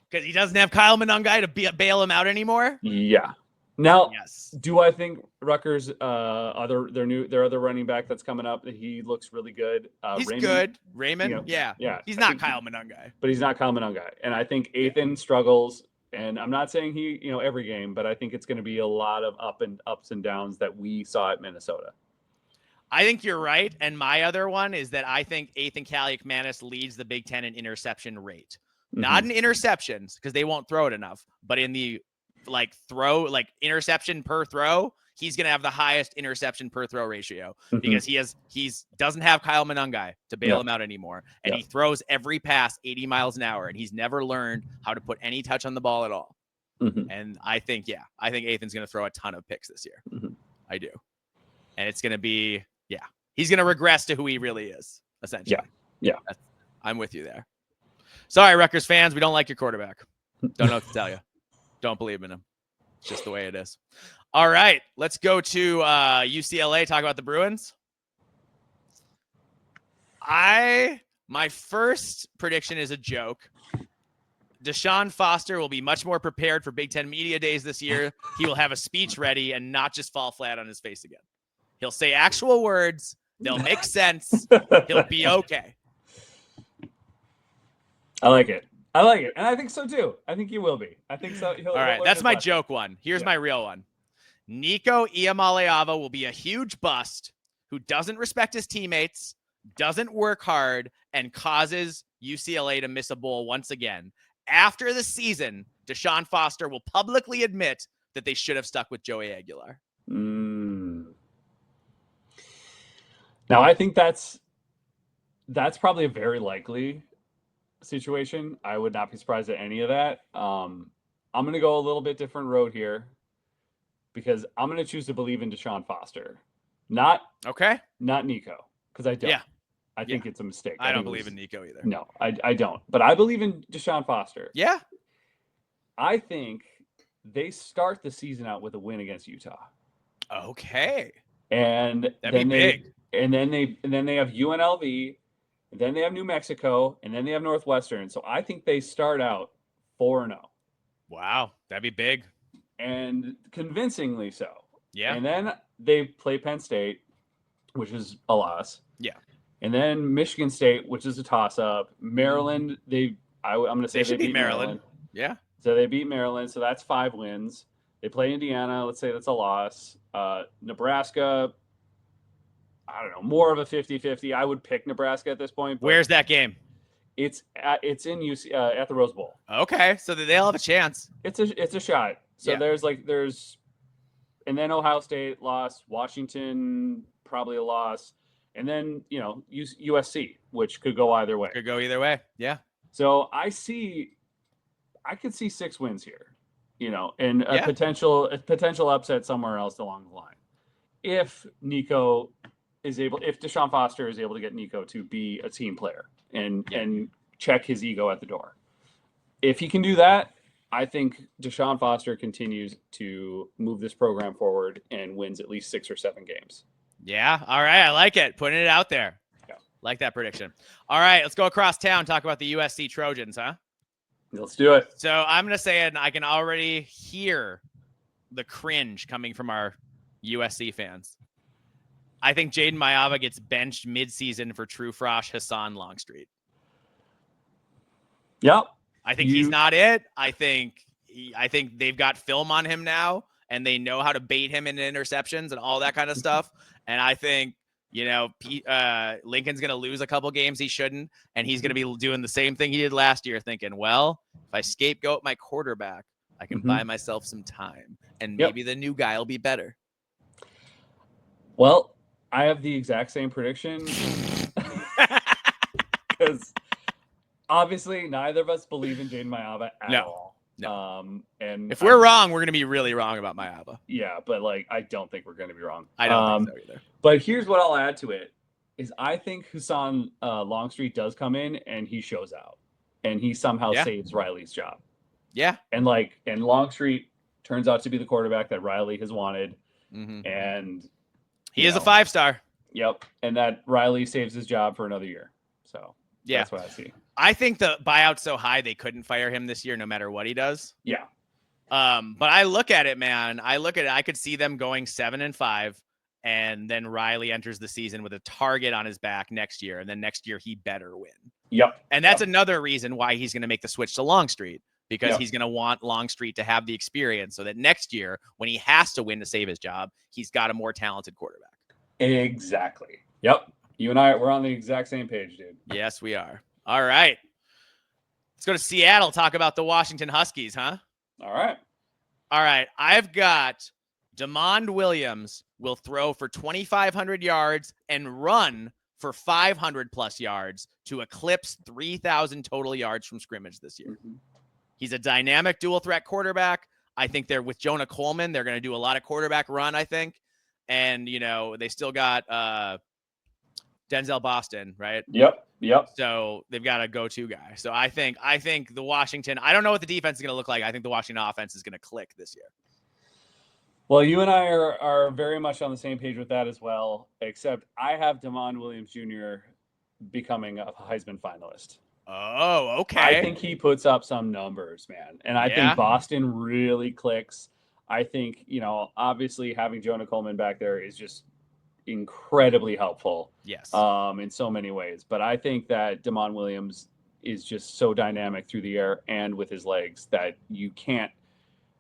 Because he doesn't have Kyle Monangai to bail him out anymore? Yeah. Now, do I think Rutgers, their other running back that's coming up, he looks really good. He's good. Raymond? Yeah. He's not Kyle Monangai. But he's not Kyle Monangai. And I think Ethan struggles. And I'm not saying he, every game, but I think it's going to be a lot of ups and downs that we saw at Minnesota. I think you're right. And my other one is that I think Ethan Kaliakmanis leads the Big Ten in interception rate. Mm-hmm. Not in interceptions, because they won't throw it enough, but in the interception per throw, he's going to have the highest interception per throw ratio because he doesn't have Kyle Monangai to bail him out anymore. And he throws every pass 80 miles an hour, and he's never learned how to put any touch on the ball at all. Mm-hmm. And I think Ethan's going to throw a ton of picks this year. Mm-hmm. I do. And it's going to be, he's going to regress to who he really is, essentially. Yeah. I'm with you there. Sorry, Rutgers fans. We don't like your quarterback. Don't know what to tell you. Don't believe in him. It's just the way it is. All right, let's go to UCLA, talk about the Bruins. My first prediction is a joke. Deshaun Foster will be much more prepared for Big Ten Media Days this year. He will have a speech ready and not just fall flat on his face again. He'll say actual words. They'll make sense. He'll be okay. I like it. And I think so too. I think he will be. I think so. All right, that's my joke one. Here's my real one. Nico Iamaleava will be a huge bust who doesn't respect his teammates, doesn't work hard, and causes UCLA to miss a bowl once again. After the season, Deshaun Foster will publicly admit that they should have stuck with Joey Aguilar. Now, I think that's probably a very likely situation. I would not be surprised at any of that. I'm going to go a little bit different road here because I'm going to choose to believe in Deshaun Foster, not Nico, because I don't. I think it's a mistake. I don't believe in Nico either. No, I don't. But I believe in Deshaun Foster. Yeah. I think they start the season out with a win against Utah. Okay. And that'd be big. And then they have UNLV, and then they have New Mexico, and then they have Northwestern. So I think they start out 4-0. Wow, that'd be big. And convincingly so. Yeah. And then they play Penn State, which is a loss. Yeah. And then Michigan State, which is a toss-up. Maryland, I'm going to say they beat Maryland. Yeah. So they beat Maryland, so that's 5 wins. They play Indiana, let's say that's a loss. Nebraska, I don't know, more of a 50-50. I would pick Nebraska at this point. Where's that game? It's in UC at the Rose Bowl. Okay, so they'll have a chance. It's a shot. So there's and then Ohio State lost, Washington probably a loss, and then USC, which could go either way. Could go either way. Yeah. So I could see 6 wins here, and a potential upset somewhere else along the line. If Deshaun Foster is able to get Nico to be a team player and check his ego at the door. If he can do that, I think Deshaun Foster continues to move this program forward and wins at least 6 or 7 games. Yeah. All right. I like it. Putting it out there. Yeah. Like that prediction. All right. Let's go across town. Talk about the USC Trojans, huh? Let's do it. So I'm going to say it, and I can already hear the cringe coming from our USC fans. I think Jaden Mayava gets benched midseason for True Frosh Hassan Longstreet. Yep. I think he's not it. I think they've got film on him now, and they know how to bait him into interceptions and all that kind of stuff. And I think, Lincoln's going to lose a couple games he shouldn't, and he's going to be doing the same thing he did last year, thinking, well, if I scapegoat my quarterback, I can buy myself some time, and maybe the new guy will be better. Well, I have the exact same prediction because obviously neither of us believe in Jaden Mayava at all. No. And if we're wrong, we're going to be really wrong about Mayava. Yeah, but I don't think we're going to be wrong. I don't think so either. But here's what I'll add to it is I think Hassan Longstreet does come in and he shows out and he somehow saves Riley's job. Yeah. And Longstreet turns out to be the quarterback that Riley has wanted. Mm-hmm. And he is a 5-star. Yep. And that Riley saves his job for another year. So that's what I see. I think the buyout's so high they couldn't fire him this year no matter what he does. Yeah. But I look at it, man. I could see them going 7-5, and then Riley enters the season with a target on his back next year, and then next year he better win. Yep. And that's another reason why he's going to make the switch to Longstreet, because he's going to want Longstreet to have the experience so that next year when he has to win to save his job, he's got a more talented quarterback. Exactly. Yep. You and I, we're on the exact same page, dude. Yes, we are. All right. Let's go to Seattle, talk about the Washington Huskies, huh? All right. I've got DeMond Williams will throw for 2,500 yards and run for 500-plus yards to eclipse 3,000 total yards from scrimmage this year. Mm-hmm. He's a dynamic dual-threat quarterback. I think they're with Jonah Coleman. They're going to do a lot of quarterback run, I think. And, they still got Denzel Boston, right? Yep. So they've got a go-to guy. So I think the Washington, I don't know what the defense is going to look like. I think the Washington offense is going to click this year. Well, you and I are very much on the same page with that as well, except I have DeMond Williams Jr. becoming a Heisman finalist. Oh, okay. I think he puts up some numbers, man. And I think Boston really clicks. I think, obviously having Jonah Coleman back there is just incredibly helpful. Yes. In so many ways. But I think that DeMond Williams is just so dynamic through the air and with his legs that you can't.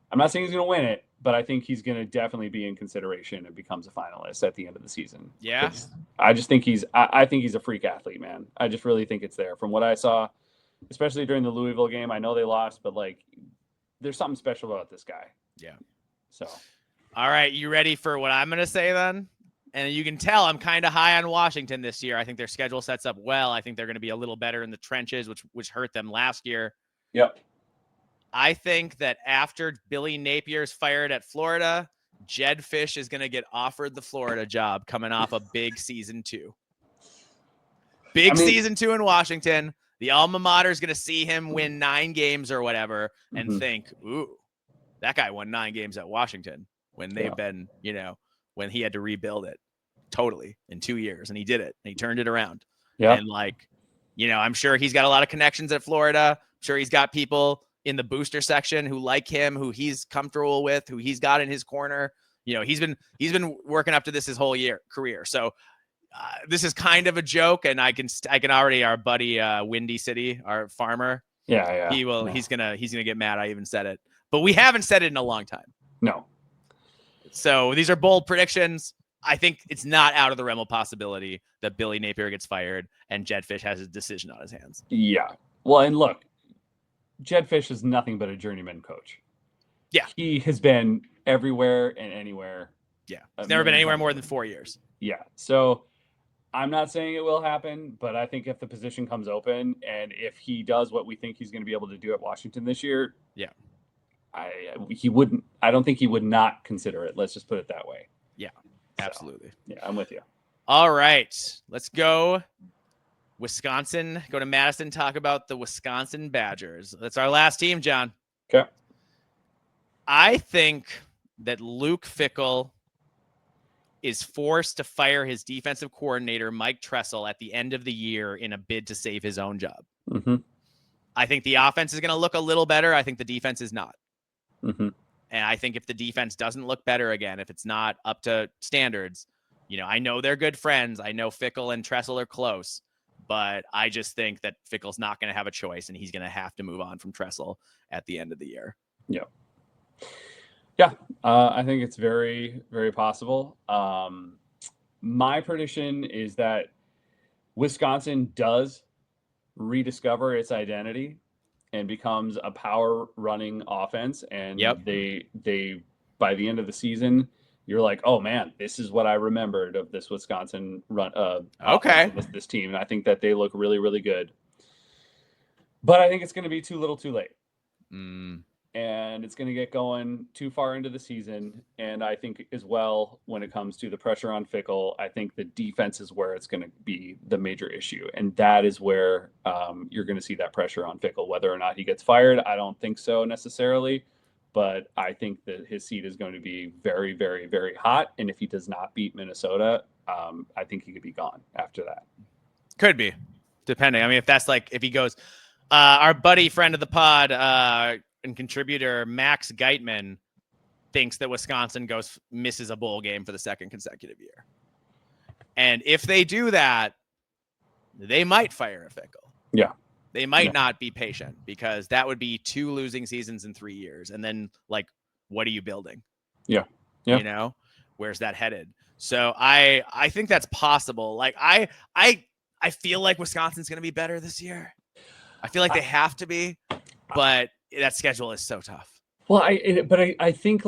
I'm not saying he's going to win it, but I think he's going to definitely be in consideration and becomes a finalist at the end of the season. Yeah. I just think I think he's a freak athlete, man. I just really think it's there from what I saw, especially during the Louisville game. I know they lost, but there's something special about this guy. Yeah. So. All right. You ready for what I'm going to say then? And you can tell I'm kind of high on Washington this year. I think their schedule sets up well. I think they're going to be a little better in the trenches, which hurt them last year. Yep. I think that after Billy Napier's fired at Florida, Jed Fish is going to get offered the Florida job coming off a big season 2. Big season 2 in Washington. The alma mater is going to see him win 9 games or whatever and think, ooh, that guy won 9 games at Washington when they've been, when he had to rebuild it totally in 2 years. And he did it. And he turned it around. Yeah. And I'm sure he's got a lot of connections at Florida. I'm sure he's got people in the booster section who like him, who he's comfortable with, who he's got in his corner. He's been working up to this his whole career. So this is kind of a joke, and I can already, our buddy Windy City, our farmer. Yeah. He's gonna get mad I even said it, but we haven't said it in a long time. No. So these are bold predictions. I think it's not out of the realm of possibility that Billy Napier gets fired and Jed Fish has a decision on his hands. Yeah. Well, and look, Jed Fish is nothing but a journeyman coach. Yeah. He has been everywhere and anywhere. Yeah. He's never been anywhere more than 4 years. Yeah. So I'm not saying it will happen, but I think if the position comes open and if he does what we think he's going to be able to do at Washington this year, yeah, I don't think he would not consider it. Let's just put it that way. Yeah, absolutely. So, yeah, I'm with you. All right, let's go Wisconsin, go to Madison, talk about the Wisconsin Badgers. That's our last team, John. Okay. I think that Luke Fickell is forced to fire his defensive coordinator, Mike Tressel, at the end of the year in a bid to save his own job. Mm-hmm. I think the offense is going to look a little better. I think the defense is not. Mm-hmm. And I think if the defense doesn't look better again, if it's not up to standards, I know they're good friends. I know Fickell and Tressel are close, but I just think that Fickell's not going to have a choice and he's going to have to move on from Tressel at the end of the year. Yeah. Yeah, I think it's very, very possible. My prediction is that Wisconsin does rediscover its identity and becomes a power running offense. And they by the end of the season, you're like, oh man, this is what I remembered of this Wisconsin run. This team, and I think that they look really, really good. But I think it's going to be too little, too late. And it's going to get going too far into the season. And I think as well, when it comes to the pressure on Fickell, I think the defense is where it's going to be the major issue. And that is where you're going to see that pressure on Fickell. Whether or not he gets fired, I don't think so necessarily. But I think that his seat is going to be very, very, very hot. And if he does not beat Minnesota, I think he could be gone after that. Could be, depending. I mean, if he goes, our buddy, friend of the pod, and contributor Max Geitman thinks that Wisconsin misses a bowl game for the second consecutive year. And if they do that, they might fire a Fickell. Yeah. They might not be patient because that would be 2 losing seasons in 3 years. And then what are you building? Yeah. Where's that headed? So I think that's possible. I feel like Wisconsin's going to be better this year. I feel like they have to be, but that schedule is so tough. Well, I think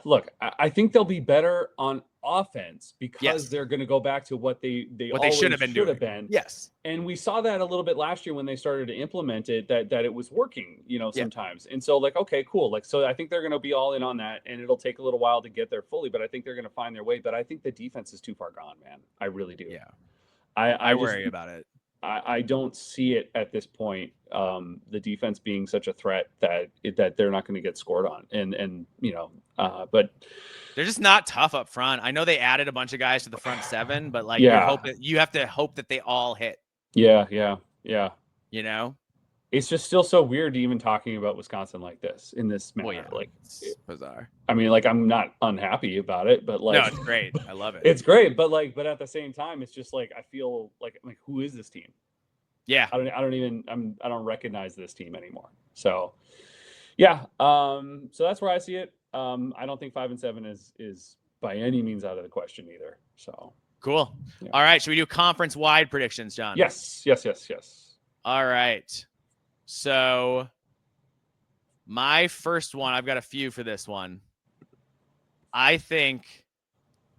look, I think they'll be better on offense because they're going to go back to what they should have been. Yes. And we saw that a little bit last year when they started to implement it, that it was working, sometimes. And so okay, cool. So I think they're going to be all in on that, and it'll take a little while to get there fully, but I think they're going to find their way. But I think the defense is too far gone, man. I really do. Yeah. I worry about it. I don't see it at this point. The defense being such a threat that they're not going to get scored on, but they're just not tough up front. I know they added a bunch of guys to the front 7, but you have to hope that they all hit. Yeah. It's just still so weird even talking about Wisconsin like this in this manner. It's bizarre. I mean, I'm not unhappy about it, but no, it's great. I love it. It's great, but at the same time, it's just I feel like who is this team? Yeah, I don't recognize this team anymore. So, yeah. So that's where I see it. I don't think 5-7 is by any means out of the question either. So cool. Yeah. All right, should we do conference wide predictions, John? Yes. All right. So my first one, I've got a few for this one. I think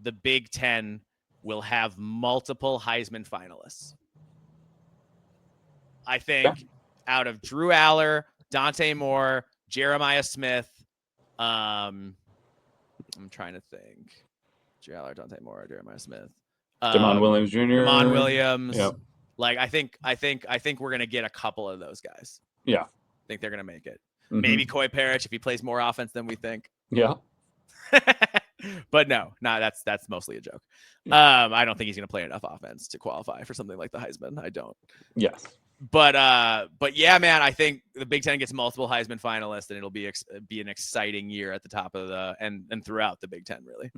the Big Ten will have multiple Heisman finalists. I think out of Drew Aller, Dante Moore, Jeremiah Smith, I'm trying to think. Drew Aller, Dante Moore, Jeremiah Smith. Damon Williams Jr. Damon Williams. Yep. Like, I think we're gonna get a couple of those guys. Yeah. I think they're gonna make it. Mm-hmm. Maybe Coy Parrish if he plays more offense than we think. Yeah. But no, that's mostly a joke. I don't think he's gonna play enough offense to qualify for something like the Heisman. I don't. Yes. But yeah, man, I think the Big Ten gets multiple Heisman finalists, and it'll be an exciting year at the top of the and throughout the Big Ten, really.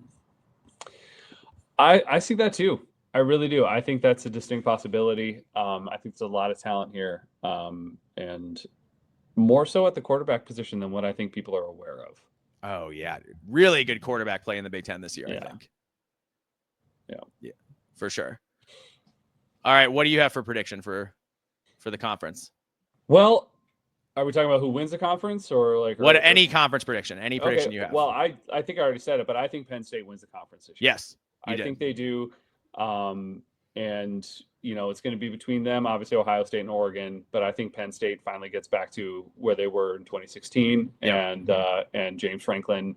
I see that too. I really do. I think that's a distinct possibility. I think there's a lot of talent here, and more so at the quarterback position than what I think people are aware of. Oh yeah, dude. Really good quarterback play in the Big Ten this year, I think. Yeah, for sure. All right, what do you have for prediction for the conference? Well, are we talking about who wins the conference or any conference prediction? Any prediction you have? Well, I think I already said it, but I think Penn State wins the conference this year. Yes, I think they do. And it's going to be between them, obviously Ohio State and Oregon, but I think Penn State finally gets back to where they were in 2016, and James Franklin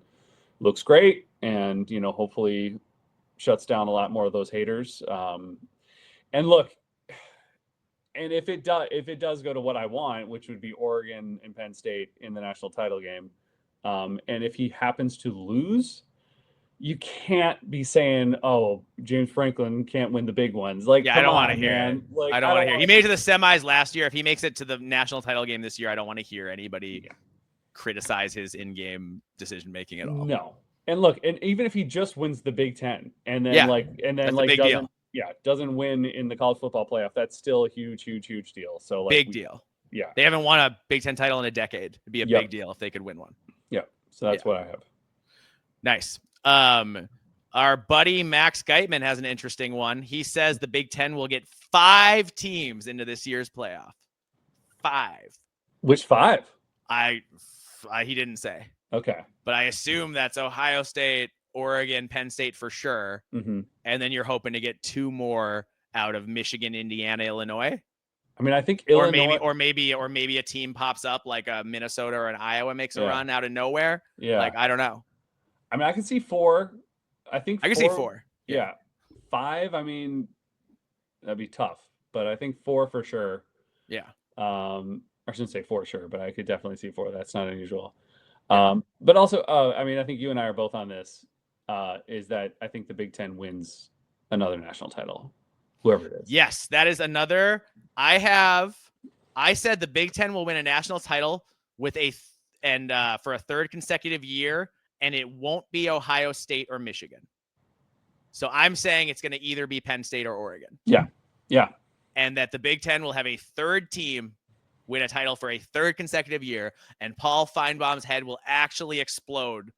looks great, and hopefully shuts down a lot more of those haters. And look, and if it does go to what I want, which would be Oregon and Penn State in the national title game, and if he happens to lose, you can't be saying, "Oh, James Franklin can't win the big ones." Like, I don't want to hear. Like, I don't want to hear. He made it to the semis last year. If he makes it to the national title game this year, I don't want to hear anybody criticize his in-game decision making at all. No. And look, and even if he just wins the Big Ten, and then doesn't win in the college football playoff, that's still a huge deal. So big deal. Yeah, they haven't won a Big Ten title in a decade. It'd be a big deal if they could win one. Yeah. So that's what I have. Nice. Our buddy Max Geitman has an interesting one. He says the Big Ten will get 5 teams into this year's playoff. 5. Which 5? He didn't say. Okay. But I assume that's Ohio State, Oregon, Penn State for sure. Mm-hmm. And then you're hoping to get 2 more out of Michigan, Indiana, Illinois. I mean, I think Illinois, or maybe a team pops up like a Minnesota or an Iowa makes a run out of nowhere. Yeah. Like, I don't know. I mean, I can see 4. I can see 4. Yeah. 5, I mean, that'd be tough. But I think 4 for sure. Yeah. I shouldn't say 4 sure, but I could definitely see 4. That's not unusual. But also, I mean, I think you and I are both on this, is that I think the Big Ten wins another national title, whoever it is. Yes, that is another. I said the Big Ten will win a national title with for a 3rd consecutive year, and it won't be Ohio State or Michigan. So I'm saying it's going to either be Penn State or Oregon. Yeah. Yeah. And that the Big Ten will have a 3rd team win a title for a 3rd consecutive year, and Paul Feinbaum's head will actually explode.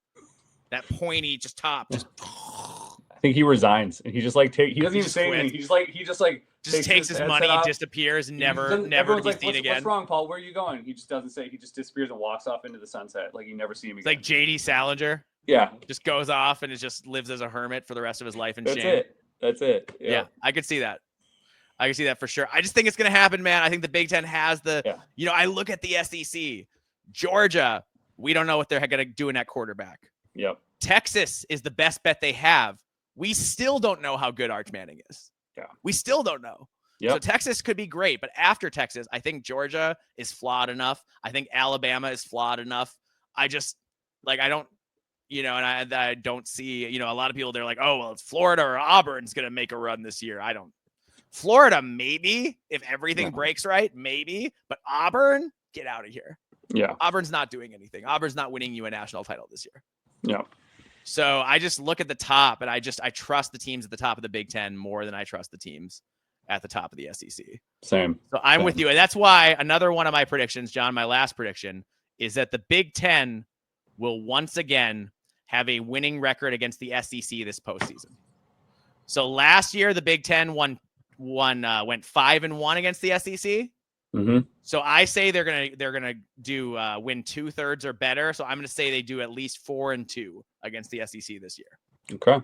That pointy top just. I think he resigns, and he just he doesn't even say anything. He just takes his money, disappears, never to be seen again. What's wrong, Paul? Where are you going? He just doesn't say. He just disappears and walks off into the sunset. Like, you never see him again. It's like J.D. Salinger. Yeah, just goes off and just lives as a hermit for the rest of his life in shame. That's it. Yeah, I could see that. I can see that for sure. I just think it's going to happen, man. I think the Big Ten has I look at the SEC. Georgia, we don't know what they're going to do in that quarterback. Yep. Texas is the best bet they have. We still don't know how good Arch Manning is. Yeah. We still don't know. Yep. So Texas could be great, but after Texas, I think Georgia is flawed enough. I think Alabama is flawed enough. I just, I don't, and I don't see, a lot of people, they're like, oh, well, it's Florida or Auburn's going to make a run this year. I don't. Florida, maybe, if everything breaks right, maybe. But Auburn, get out of here. Yeah. Auburn's not doing anything. Auburn's not winning you a national title this year. Yeah. So I just look at the top, and I trust the teams at the top of the Big Ten more than I trust the teams at the top of the SEC. Same. So I'm with you. And that's why another one of my predictions, John, my last prediction, is that the Big Ten will once again have a winning record against the SEC this postseason. So last year, the Big Ten went 5-1 against the SEC. Mm-hmm. So I say they're gonna do win 2/3 or better. So I'm gonna say they do at least 4-2 against the SEC this year. Okay.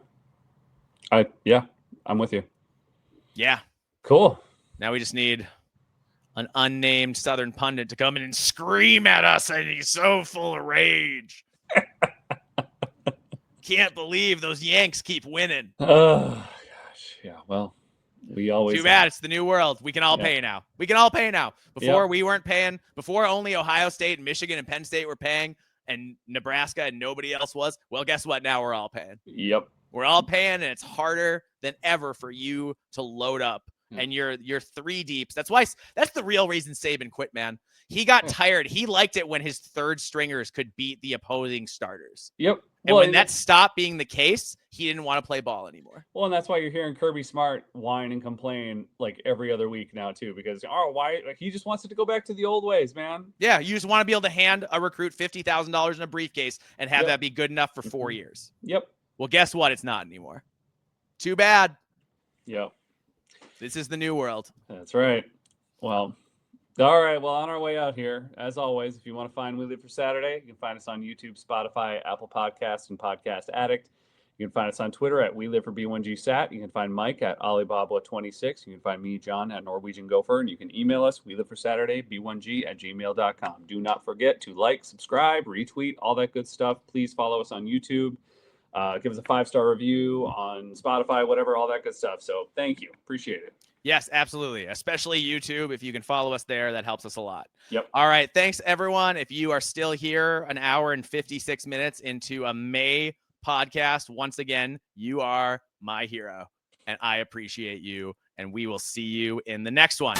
I'm with you. Yeah. Cool. Now we just need an unnamed Southern pundit to come in and scream at us, and he's so full of rage. Can't believe those Yanks keep winning. Oh gosh. Yeah, well, we always too bad. It's the new world. We can all pay now. We can all pay now. Before we weren't paying. Before only Ohio State and Michigan and Penn State were paying, and Nebraska and nobody else was. Well, guess what? Now we're all paying. Yep. We're all paying, and it's harder than ever for you to load up. And you're three deeps. That's the real reason Saban quit, man. He got tired. He liked it when his third stringers could beat the opposing starters. Yep. And when that stopped being the case, he didn't want to play ball anymore. Well, and that's why you're hearing Kirby Smart whine and complain like every other week now too, because why he just wants it to go back to the old ways, man. Yeah, you just want to be able to hand a recruit $50,000 in a briefcase and have that be good enough for 4 years. Yep. Well, guess what? It's not anymore. Too bad. Yep. This is the new world. That's right. Well, all right. Well, on our way out here, as always, if you want to find We Live for Saturday, you can find us on YouTube, Spotify, Apple Podcasts, and Podcast Addict. You can find us on Twitter at We Live for B1GSat. You can find Mike at Alibaba26. You can find me, John, at Norwegian Gopher. And you can email us, We Live for Saturday, B1G@gmail.com. Do not forget to like, subscribe, retweet, all that good stuff. Please follow us on YouTube. Give us a 5-star review on Spotify, whatever, all that good stuff. So thank you. Appreciate it. Yes, absolutely. Especially YouTube. If you can follow us there, that helps us a lot. Yep. All right. Thanks, everyone. If you are still here an hour and 56 minutes into a May podcast, once again, you are my hero, and I appreciate you, and we will see you in the next one.